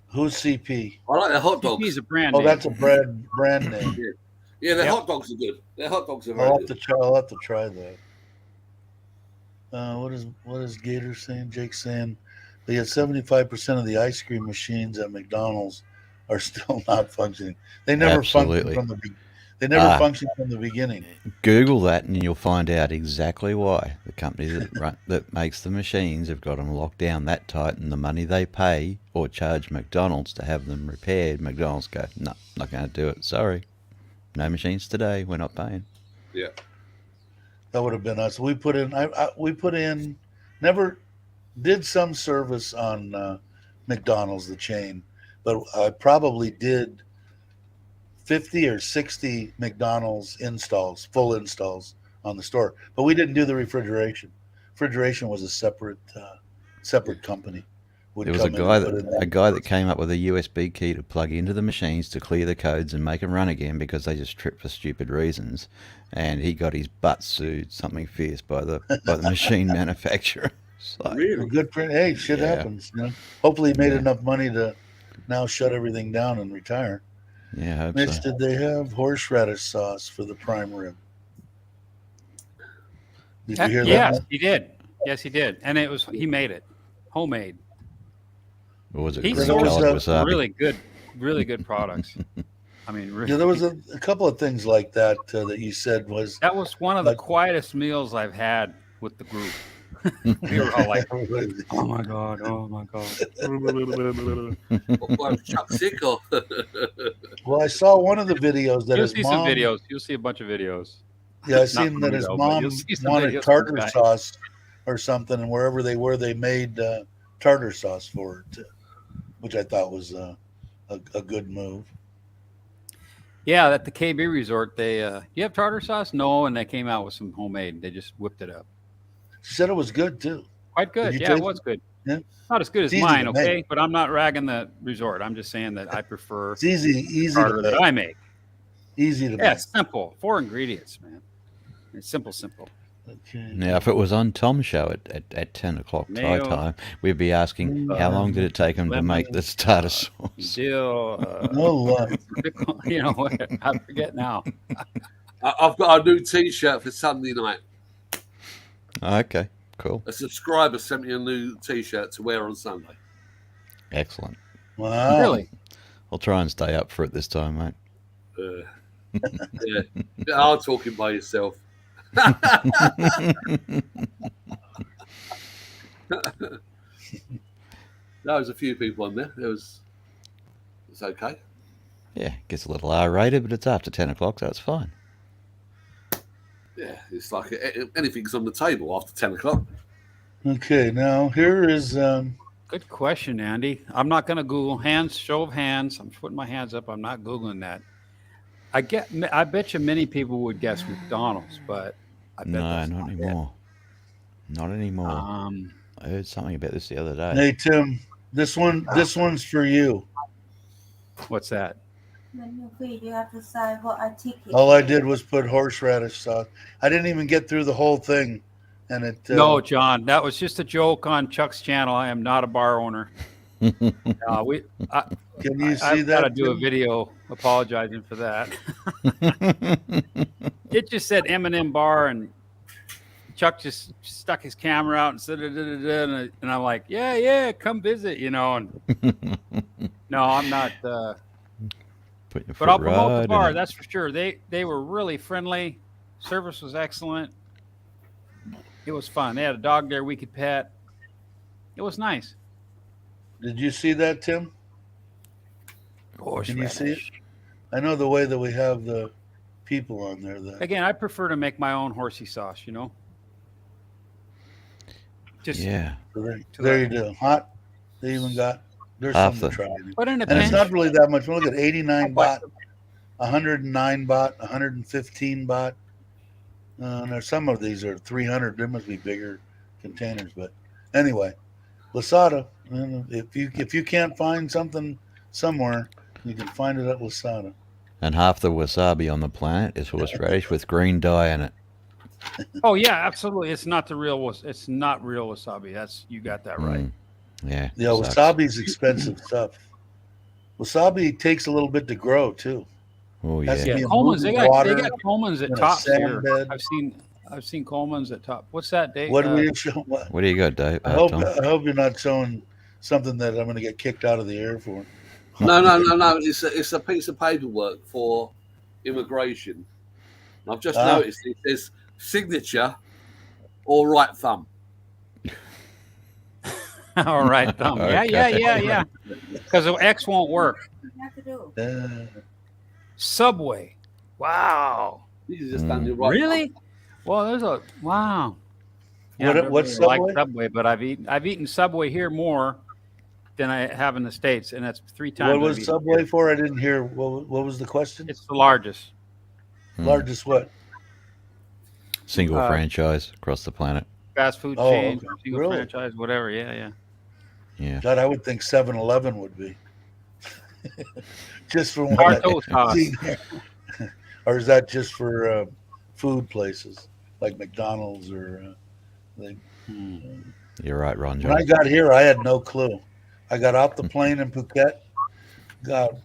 Who's CP? I like their hot CP is dogs. a brand Oh, name. that's a brand name. Yeah, their Yep. hot dogs are good. Their hot dogs are very I'll good. have to try that. What is Gator saying? Jake's saying that yet 75% of the ice cream machines at McDonald's are still not functioning. They never Absolutely. functioned from the beginning. Google that and you'll find out exactly why. The company that makes the machines have got them locked down that tight, and the money they pay or charge McDonald's to have them repaired, McDonald's go, no, not going to do it. Sorry. No machines today. We're not paying. Yeah. That would have been us. We put in, never did some service on McDonald's, the chain, but I probably did 50 or 60 McDonald's installs, full installs on the store. But we didn't do the refrigeration. Refrigeration was a separate company. There was a guy that came up with a USB key to plug into the machines to clear the codes and make them run again because they just tripped for stupid reasons, and he got his butt sued something fierce by the machine manufacturer. So, Really? Good print. Hey, shit happens. You know? Hopefully, he made enough money to now shut everything down and retire. Yeah, I hope Mitch, so. did they have horseradish sauce for the prime rib? Did you hear that? Yes, he did. Yes, he did, and he made it, homemade. Or was it He green sourced colored sourced wasabi? really good products. I mean, really, Yeah, there was a couple of things like that that you said was. that was one of the quietest meals I've had with the group. We were all like, "Oh my god, oh my god." What, was Chuck sick or? Well, I saw one of the videos that You'll his see mom. some videos. You'll see a bunch of videos. Yeah, I Not seen from that me, his though, but mom you'll see some wanted videos from tartar the guy. sauce or something, and wherever they were, they made tartar sauce for it, which I thought was a good move. Yeah, at the KB Resort, they you have tartar sauce? No, and they came out with some homemade. They just whipped it up. She said it was good too. Quite good. you Yeah, it taste was good. Yeah. Not as good as It's easy mine, to okay? make. But I'm not ragging the resort. I'm just saying that I prefer It's easy tartar to that make. I make. Easy to Yeah, make. it's simple. 4 ingredients, man. It's simple. Okay. Now, if it was on Tom's show at 10 o'clock Thai Mayo. time, we'd be asking how long did it take him to make this tartar sauce? Dill, No luck. you know what? I forget now. I've got a new T-shirt for Sunday night. Okay, cool. A subscriber sent me a new T-shirt to wear on Sunday. Excellent. Wow. Really? I'll try and stay up for it this time, mate. Yeah, I'm talking by yourself. There was a few people on there. It's okay. Yeah, gets a little R-rated, but it's after 10 o'clock, so it's fine. Yeah, it's like anything's on the table after 10 o'clock. Okay, now here is Good question, Andy. I'm not going to Google show of hands. I'm putting my hands up. I'm not Googling that. I bet you many people would guess McDonald's, but I bet No, that's not it. anymore. Not anymore. I heard something about this the other day. hey Tim, this one's for you. What's that? When you feed, you have to decide what a ticket. All I did was put horseradish sauce. I didn't even get through the whole thing, and it. No, John, that was just a joke on Chuck's channel. I am not a bar owner. Can you see I've that? got to do a Tim? video apologizing for that. It just said M&M bar, and Chuck just stuck his camera out and said, and I'm like, yeah, come visit, you know. And no, I'm not. Put your But foot I'll promote right the in bar. it. That's for sure. They were really friendly. Service was excellent. It was fun. They had a dog there we could pet. It was nice. Did you see that, Tim? Can you see it? I know the way that we have the people on there. That Again, I prefer to make my own horsey sauce, you know? Just Yeah. there you go. Hot. They even got. There's Half something to the- try. in it. But in a And it's pinch, not really that much. Look at 89 baht, 109 baht, 115 baht. Now some of these are 300. There must be bigger containers, but anyway, Lasada. If you can't find something somewhere, you can find it at Lasada. And half the wasabi on the planet is horseradish with green dye in it. Oh yeah, absolutely. It's not it's not real wasabi. You got that right. Yeah. Yeah, sucks. wasabi's expensive stuff. Wasabi takes a little bit to grow too. Oh Has to yeah. Yeah, be in Coleman's. moving They water got Coleman's at in a Tops sand here. bed. I've seen Coleman's at Top. What's that date? What do you show? What? What do you got, Dave? I hope Tom? you're not showing something that I'm going to get kicked out of the air for. No. It's a piece of paperwork for immigration. And I've just noticed it says signature or right thumb. All right, thumb. Yeah. Because the X won't work. What you have to do? Subway. Wow. These are just done the right Really? thumb. Well, there's a wow. Yeah, What- I never what's really liked Subway? Subway, but I've eaten Subway here more than I have in the States, and that's 3 times. What I've was eaten Subway here. for? I didn't hear. What was the question? It's the largest. Largest what? Single franchise across the planet. Fast food Oh, chain, okay. single Really? franchise, whatever. Yeah. Yeah. God, I would think 7-Eleven would be. Just from what Bartol's I've Haas. seen there. Or is that just for food places like McDonald's or? You're right, Ron When I John. got here, I had no clue. I got off the plane in Phuket,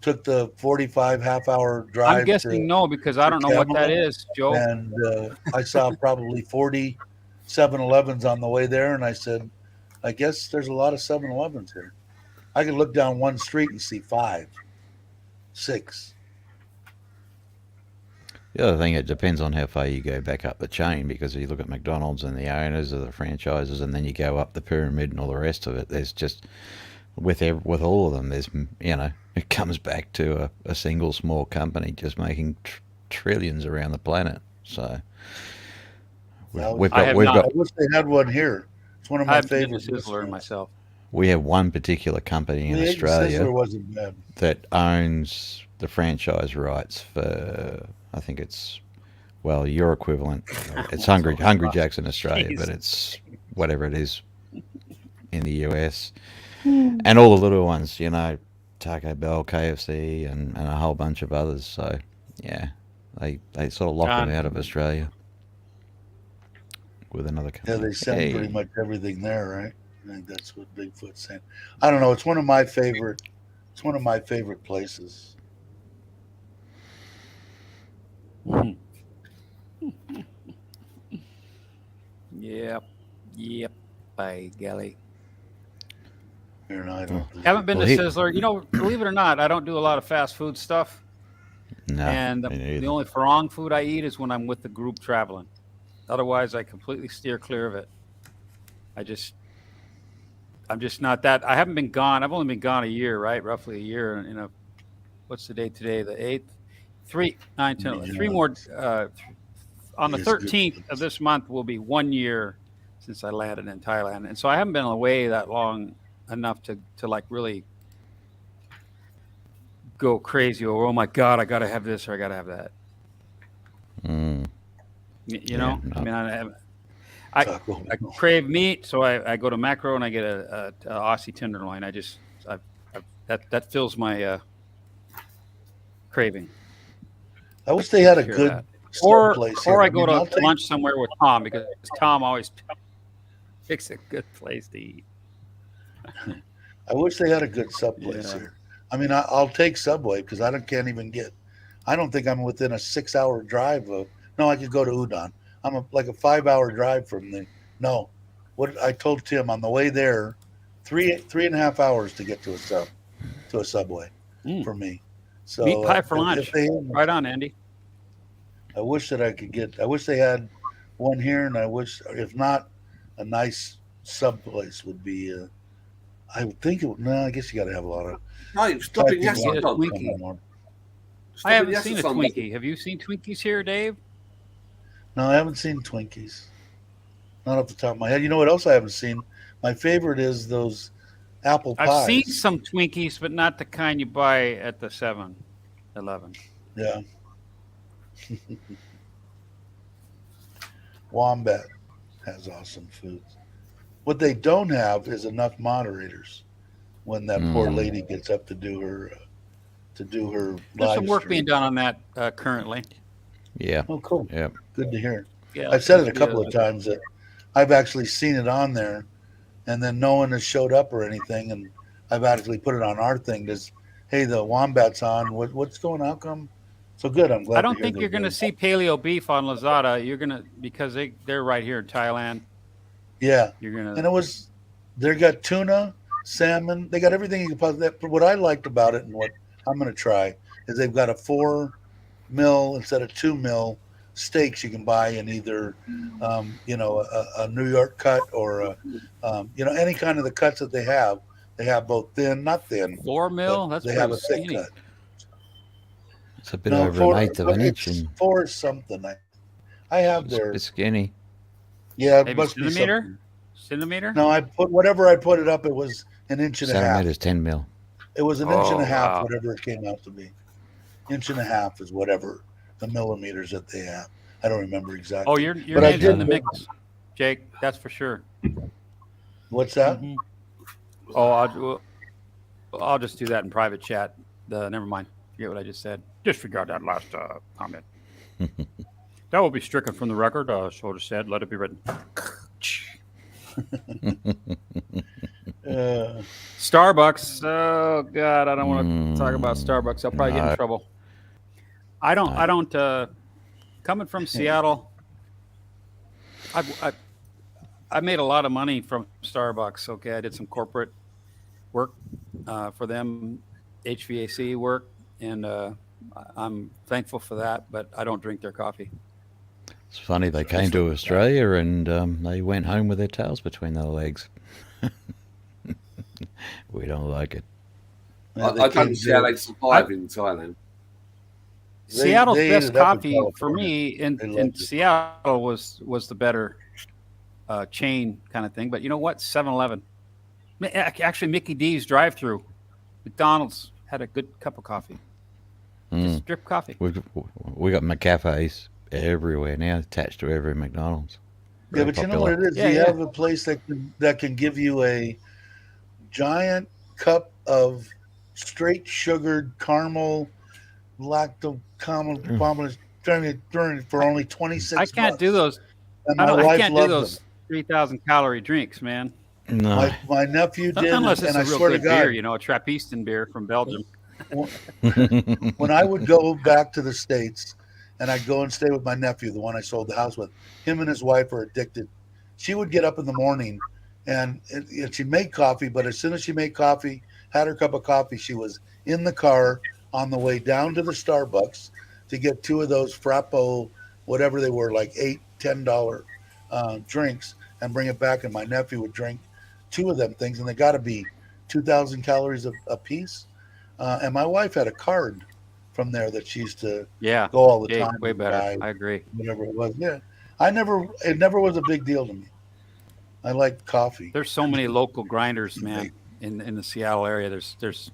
took the 45 half-hour drive. I'm guessing no, because I don't know what that Camelot, is, Joe. and I saw probably 40 7-Elevens on the way there, and I said, I guess there's a lot of 7-Elevens here. I could look down one street and see 5, 6. The other thing, it depends on how far you go back up the chain, because if you look at McDonald's and the owners of the franchises, and then you go up the pyramid and all the rest of it, there's just with all of them, there's it comes back to a single small company just making trillions around the planet. So we've I have got not. I wish they had one here. It's one of my I've been a favorite Sizzler restaurants. myself. we have one particular company in The Australia Sizzler wasn't bad. that owns the franchise rights for, I think it's, well, your equivalent. It's Hungry Jacks in Australia, Jeez. but it's whatever it is in the US. And all the little ones, Taco Bell, KFC, and a whole bunch of others. So, yeah, they sort of locked them out of Australia with another company. Yeah, they send pretty much everything there, right? I think that's what Bigfoot's saying. I don't know. It's one of my favorite. It's one of my favorite places. Yep. By golly. Here, and I don't. Haven't been Well, to he- Sizzler. Believe it or not, I don't do a lot of fast food stuff. No, And me neither. the only Farong food I eat is when I'm with the group traveling. Otherwise, I completely steer clear of it. I'm just not that. I haven't been gone. I've only been gone a year, right? Roughly a year. What's the date today? The 8th? 3, 9, 10, 3 more. On the Here's good 13th of foods. this month will be 1 year since I landed in Thailand. And so I haven't been away that long enough to like really go crazy over, oh my God, I got to have this or I got to have that. Mm. You know, no. I mean, I Taco Bell. crave meat, so I go to Macro and I get a Aussie tenderloin. That fills my craving. I wish they had a Hear good that. sub Or place here. or I go I'll to take- lunch somewhere with Tom because Tom always picks a good place to eat. I wish they had a good sub place Yeah. here. I mean, I'll take Subway because can't even get. I don't think I'm within a 6-hour drive of. No, I could go to Udon. I'm like a 5-hour drive from the. No, what I told Tim on the way there, 3.5 hours to get to a Subway for me. So Meat pie for if lunch. they- Right on, Andy. I wish that I could get. I wish they had one here, and I wish, if not, a nice sub place would be. I would think it would. No, I guess you got to have a lot of. No, stop it, yes, Get a Don. Twinkie. Stop I it, haven't yes, seen a Don. Twinkie. Have you seen Twinkies here, Dave? No, I haven't seen Twinkies. Not off the top of my head. You know what else I haven't seen? My favorite is those apple pies. I've seen some Twinkies, but not the kind you buy at the 7-Eleven. Yeah. Wombat has awesome foods. What they don't have is enough moderators when that poor lady gets up to do her There's live some work stream. being done on that currently. Yeah. Oh, cool. Yep. Good to hear. Yeah, I've said it a must be couple of times that I've actually seen it on there, and then no one has showed up or anything, and I've actually put it on our thing. Does hey, the wombat's on? What's going on? How come? So good. I'm glad. I don't to hear think you're going to doing see paleo beef on Lazada. You're going to because they're right here in Thailand. Yeah, You're going and to. it was they got tuna, salmon. They got everything you could possibly. What I liked about it and what I'm going to try is they've got a 4 mil instead of 2 mil steaks you can buy in either, a New York cut or any kind of the cuts that they have. They have both thin, not thin, 4 but mil? That's they have pretty a thick skinny. cut. It's a bit No, over an eighth of an inch, it's and 4 something. I have it's a their bit skinny. yeah, it Maybe must be centimeter? something. Centimeter? No, I put whatever I put it up. It was an inch and a half. Centimeters, 10 mil. It was an inch and Oh, a half, wow. whatever it came out to be. Inch and a half is whatever the millimeters that they have. I don't remember exactly. Oh, your But I name's in did the put- mix, Jake. That's for sure. What's that? Mhm. Oh, I'll just do that in private chat. Never mind. Forget what I just said. Disregard that last comment. That will be stricken from the record. So just said, let it be written. Starbucks. Oh God, I don't want to talk about Starbucks. I'll probably get in No. trouble. I don't. Coming from Seattle, I made a lot of money from Starbucks. Okay, I did some corporate work for them, HVAC work, and I'm thankful for that. But I don't drink their coffee. It's funny, they came to Australia and they went home with their tails between their legs. We don't like it. I don't see how they survive in Thailand. Seattle's they ate best it up in coffee for California. me They in loved it. Seattle was the better chain kind of thing. But you know what? 7-Eleven. Actually, Mickey D's drive-through. McDonald's had a good cup of coffee. Just drip coffee. We got McCafes everywhere now, attached to every McDonald's. Yeah, Very but you know what popular. it is? Yeah, you yeah. have a place that can give you a giant cup of straight sugared caramel lactocommonest for only 26 I can't do bucks. those. And I my don't. I wife can't do loved those them. 3,000 calorie drinks, man. No. My nephew did, Unless and it's I a real swear to good beer, God, a Trappisten beer from Belgium. when I would go back to the States and I'd go and stay with my nephew, the one I sold the house with, him and his wife are addicted. She would get up in the morning and she'd make coffee, but as soon as she made coffee, had her cup of coffee, she was in the car on the way down to the Starbucks to get 2 of those Frappo, whatever they were, like $8-10 drinks, and bring it back. And my nephew would drink 2 of them things, and they got to be 2,000 calories a piece. And my wife had a card from there that she used to Yeah, go all the Jake, time. way and better. buy I agree. whatever it was. Yeah, it never was a big deal to me. I liked coffee. There's so many local grinders, man, in the Seattle area. There's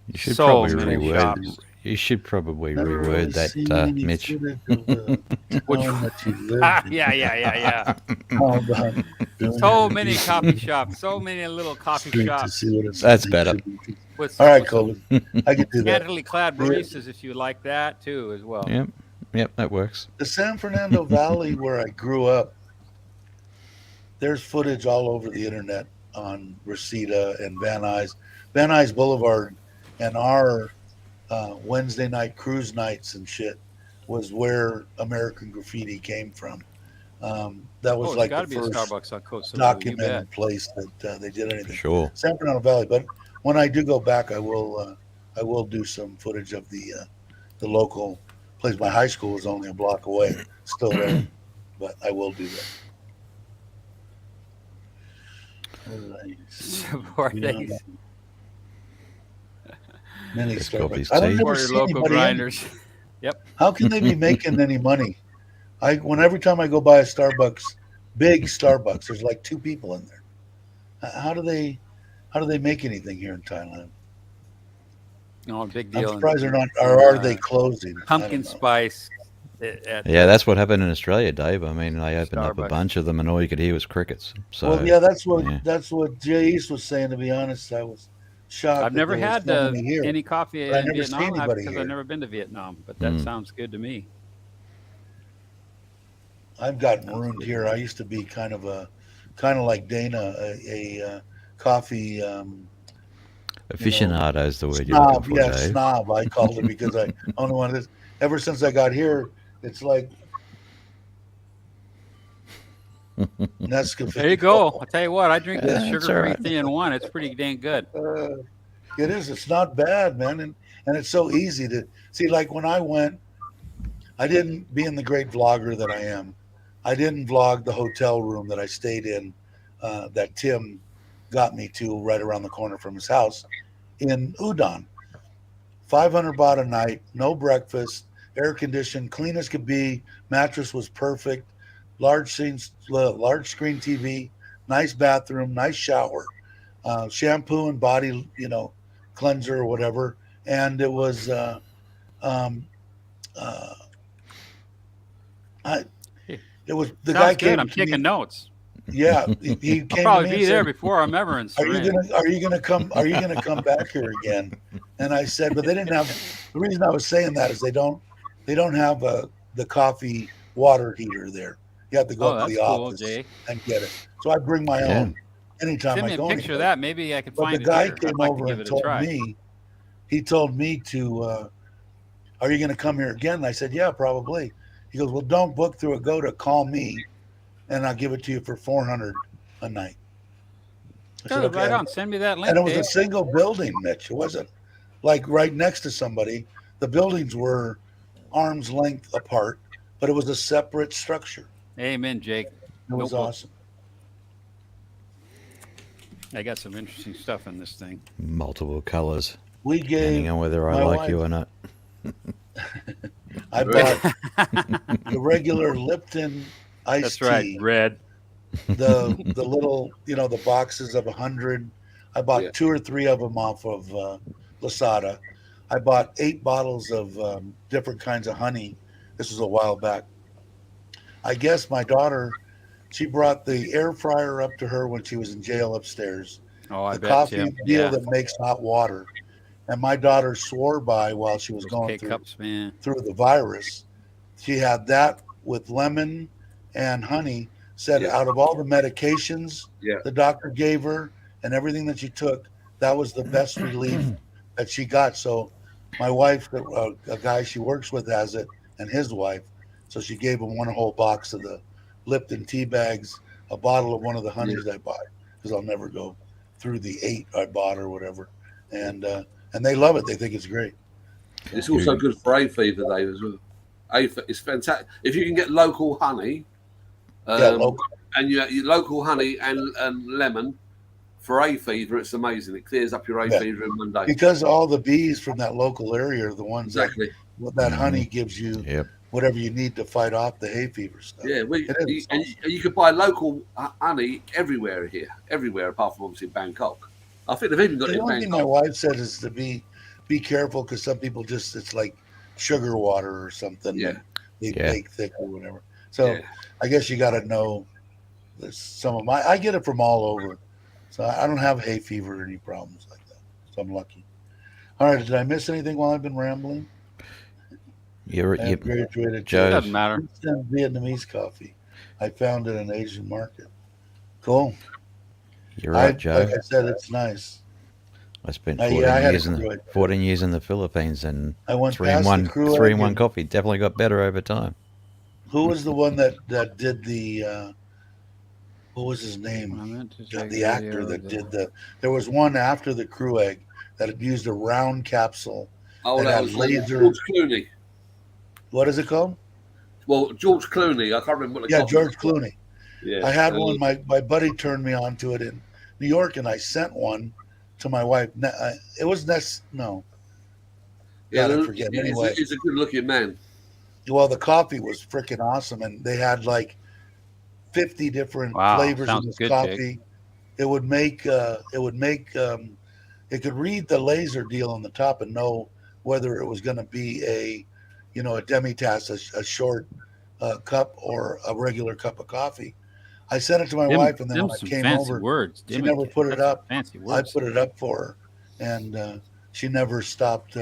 You should so probably many reword. shops. You should probably Never really reword that, seen any Mitch. footage of the Which town that you lived in. yeah. How about doing So it many in coffee shops. So many little coffee street to shops see what it's That's like better. to be. with All right, with some Colby, I could do that. scantily clad baristas if you like that too as well. Yep, that works. The San Fernando Valley, where I grew up, there's footage all over the internet on Reseda and Van Nuys Boulevard, and our Wednesday night cruise nights and shit was where American Graffiti came from. That was There's like got the to be a first Starbucks on Coast Silver, you documented bet. place that they did For anything. sure. San Fernando Valley. But when I do go back, I will do some footage of the local place. My high school is only a block away, still there, but I will do that. Support these. Many Let's go Starbucks. these I don't tea. never Support your see local anybody in. grinders. How can they be making any money? Every time I go by a Starbucks, big Starbucks, there's like 2 people in there. How do they make anything here in Thailand? No, big I'm deal. surprised they're not. Or are they closing? I Pumpkin don't know. spice. Yeah, that's what happened in Australia, Dave. I mean, they opened up a Starbucks. bunch of them, and all you could hear was crickets. So Well, yeah, that's yeah. what Jay East was saying. To be honest, I was shocked. I've never had here. any coffee But I in never see Vietnam anybody because here. I've never been to Vietnam. But that sounds good to me. I've gotten ruined here. I used to be kind of like Dana, a coffee Aficionado is the word you're looking snob. for, Yeah, Dave. snob. I called it because I only wanted this. Ever since I got here, it's like Nescafe. There you go. I'll tell you what, I drink the That's all sugar-free right. 3-in-1. It's pretty dang good. It is. It's not bad, man, and it's so easy to see. Like when I went, I didn't, being the great vlogger that I am, I didn't vlog the hotel room that I stayed in, that Tim got me to right around the corner from his house in Udon. 500 baht a night, no breakfast, air conditioned, clean as could be. Mattress was perfect. Large screen TV, nice bathroom, nice shower, shampoo and body, cleanser or whatever. And it was, um, uh, it was the guy Sounds good. came I'm to me. taking notes. Yeah, he came I'll to probably me be and there said, before I'm ever in Surin. Are you gonna come back here again? And I said, but they didn't have. The reason I was saying that is they don't have the coffee water heater there. You have to go Oh, up to that's the cool, office Jay. and get it. So I bring my Yeah. own anytime Send I me a go picture of anywhere. that. Maybe I can But the find it guy here. I'd came like to over give and it a try. he told me to, are you going to come here again? And I said, yeah, probably. He goes, well, don't book through a Gota. Call me, and I'll give it to you for 400 a night. I said, Good, okay. right on. Send me that link, And it was Dave. a single building, Mitch. It wasn't like right next to somebody. The buildings were arm's length apart, but it was a separate structure. Amen, Jake. It was Notebook. awesome. I got some interesting stuff in this thing. Multiple colors, We depending gave on whether I my like wife, you or not. I bought the regular Lipton iced That's right, tea, red. the little, the boxes of 100. I bought Yeah. 2 or 3 of them off of Lasada. I bought 8 bottles of different kinds of honey. This was a while back. I guess my daughter, she brought the air fryer up to her when she was in jail upstairs. Oh, I The bet, coffee Tim. deal Yeah. that makes hot water. And my daughter swore by while she was Those going K cups, man. through the virus. She had that with lemon and honey. Said Yeah. out of all the medications Yeah. the doctor gave her and everything that she took, that was the best relief that she got. So my wife, a guy she works with, has it, and his wife. So she gave him one whole box of the Lipton tea bags, a bottle of one of the honeys I bought, because I'll never go through the 8 I bought or whatever. And they love it. They think it's great. It's also good for hay fever, Dave, as well. It's fantastic. If you can get local honey, Local. and your local honey and lemon for hay fever, it's amazing. It clears up your hay fever in one day. Because all the bees from that local area are the ones Exactly. that honey gives you whatever you need to fight off the hay fever stuff. Yeah, awesome. you could buy local honey everywhere here, everywhere apart from obviously Bangkok. I think they've even got it The in only thing my Bangkok. wife said is to be careful because some people it's like sugar water or something. Yeah. They bake thick or whatever. So I guess you got to know some of I get it from all over. So I don't have hay fever or any problems like that. So I'm lucky. All right. Did I miss anything while I've been rambling? You're graduated. Joe. Doesn't matter. Vietnamese coffee. I found it in an Asian market. Cool. You're right, Joe. Like I said, it's nice. I spent I 14 had years a in Kruid. 14 years in the Philippines, and I went 3 in past 1 the Kruid 3 in 1 and- coffee definitely got better over time. Who was the one that did the? What was his I name? meant to take The actor video that of did the. There was one after the Krueg that had used a round capsule. Oh, that that had was laser. George Clooney. What is it called? Well, George Clooney. I can't remember what the Yeah, coffee George was called. Clooney. Yeah, I had one. My buddy turned me on to it in New York, and I sent one to my wife. It was no. Yeah, God, I forget. Anyway, he's a good-looking man. well, the coffee was freaking awesome, and they had like 50 different flavors in sounds this good, coffee. Jake. It could read the laser deal on the top and know whether it was going to be a demi-tasse, a short cup, or a regular cup of coffee. I sent it to my wife, and then when I came over, words. she never put it up. Fancy I words. put it up for her, and she never stopped.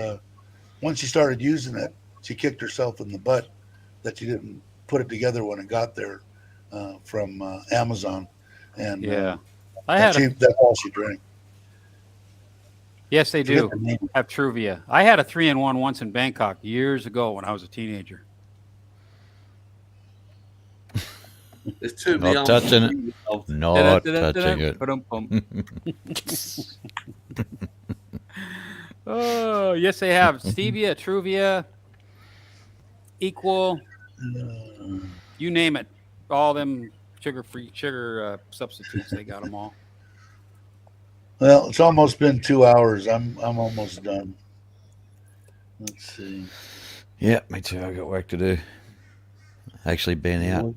Once she started using it, she kicked herself in the butt that she didn't put it together when it got there from Amazon, and Yeah. I had that's all she drank. Yes, they Forget do the name. have Truvia. I had a 3-in-1 once in Bangkok years ago when I was a teenager. There's too Not many touching it. involved. Not touching it. Ba-dum-bum. Oh, yes, they have stevia, Truvia, Equal, you name it. All them sugar-free sugar substitutes. They got them all. Well, it's almost been 2 hours. I'm almost done. Let's see. Yeah, me too. I got work to do. Actually, been out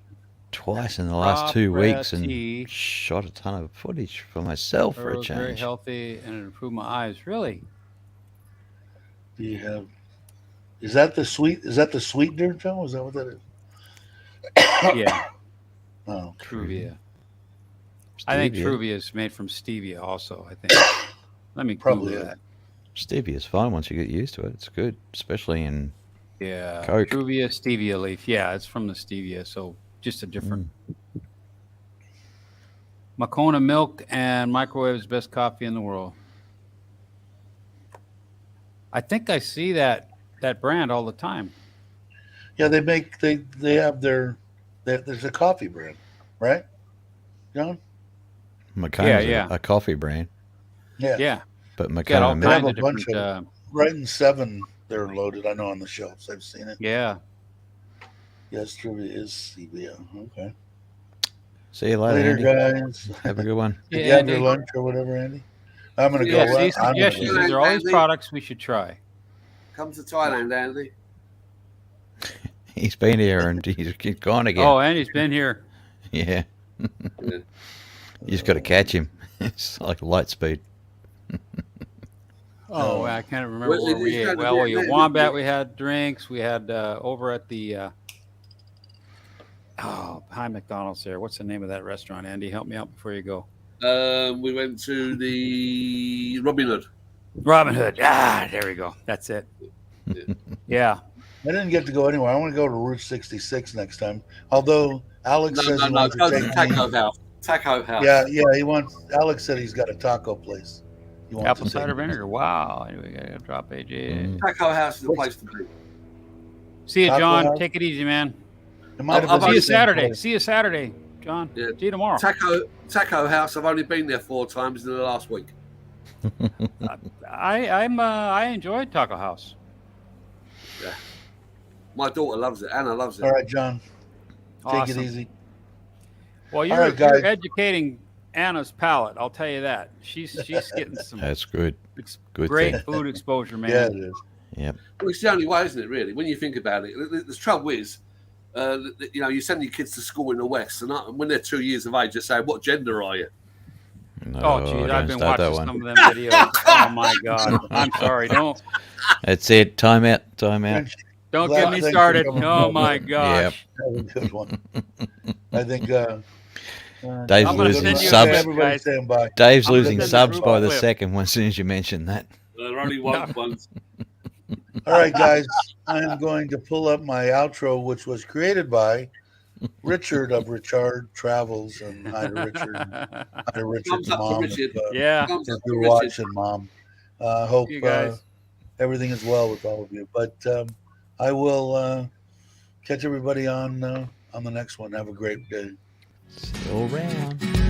twice in the last 2 weeks and shot a ton of footage for myself for a Very change. healthy and it improved my eyes. Really? Do you have? Is that the sweetener, Joe? Is that what that is? Yeah, Oh, Truvia. I think Stevia. Truvia is made from stevia also, I think. Let me Probably Google is. that. Stevia is fine once you get used to it. It's good, especially in Yeah, Coke. Truvia stevia leaf. Yeah, it's from the stevia, so just a different. Makona milk and microwave is best coffee in the world. I think I see that brand all the time. Yeah, they have there's a coffee brand, right, John? Macona's Yeah. a coffee brand, Yeah, but got all Macona They have kinds a of bunch different. of right in 7. They're loaded. I know on the shelves. I've seen it. Yeah, Yes, Truvia is stevia. Okay. See you later, Later, Andy. guys. Have a good one. Did Yeah, you have your Andy. lunch or whatever, Andy? I'm gonna Yeah, go. see I'm gonna suggestions. go. These are all these Andy. products we should try. Come to Thailand, Andy. He's been here and he's gone again. Oh, Andy's been here. Yeah. Yeah. You just got to catch him. It's like light speed. Oh, I can't remember Well, where he's we ate. trying to Well, get at there, Wombat, isn't we had drinks. We had over at the hi McDonald's there. What's the name of that restaurant? Andy, help me out before you go. We went to the Robin Hood. Robin Hood. There we go. That's it. Yeah. I didn't get to go anywhere. I want to go to Route 66 next time. Although Alex says he wants Go to to take Taco me. House. Taco House. Yeah, he wants. Alex said he's got a taco place. He wants Apple to take cider me. vinegar. Wow. Anyway, gotta drop AJ. Taco House is the place to be. See you, Taco John. House? Take it easy, man. It might have I'll been See the you same Saturday. place. See you Saturday, John. Yeah. See you tomorrow. Taco House. I've only been there 4 times in the last week. I enjoyed Taco House. Yeah. My daughter loves it. Anna loves it. All right, John. Take Awesome. it easy. Well, All you're, right, guys. you're educating Anna's palate. I'll tell you that. She's getting some That's good. Good great thing. food exposure, man. Yeah, it is. Yep. Well, it's the only way, isn't it, really? When you think about it. The trouble is, you send your kids to school in the West, and when they're 2 years of age, they say, what gender are you? No, Oh, geez, don't I've been start watching that one. some of them videos. Oh my God! I'm sorry. Don't That's it. Time out. Time out. get me Thanks for started. coming Oh on. my gosh! That was a good one. I think Dave's I'm gonna losing send you a subs. clip, Everybody guys. stand by. Dave's I'm gonna losing send subs the by the clip. second one as soon as you mention that. There only ones. All right, guys. I am going to pull up my outro, which was created by Richard of Richard Travels, and hi to Richard. Hi to Richard's Thumbs up for mom. Richard. Yeah. Thumbs If up for you're Richard. watching, Mom. Hope You guys. everything is well with all of you. But I will catch everybody on the next one. Have a great day. Still around.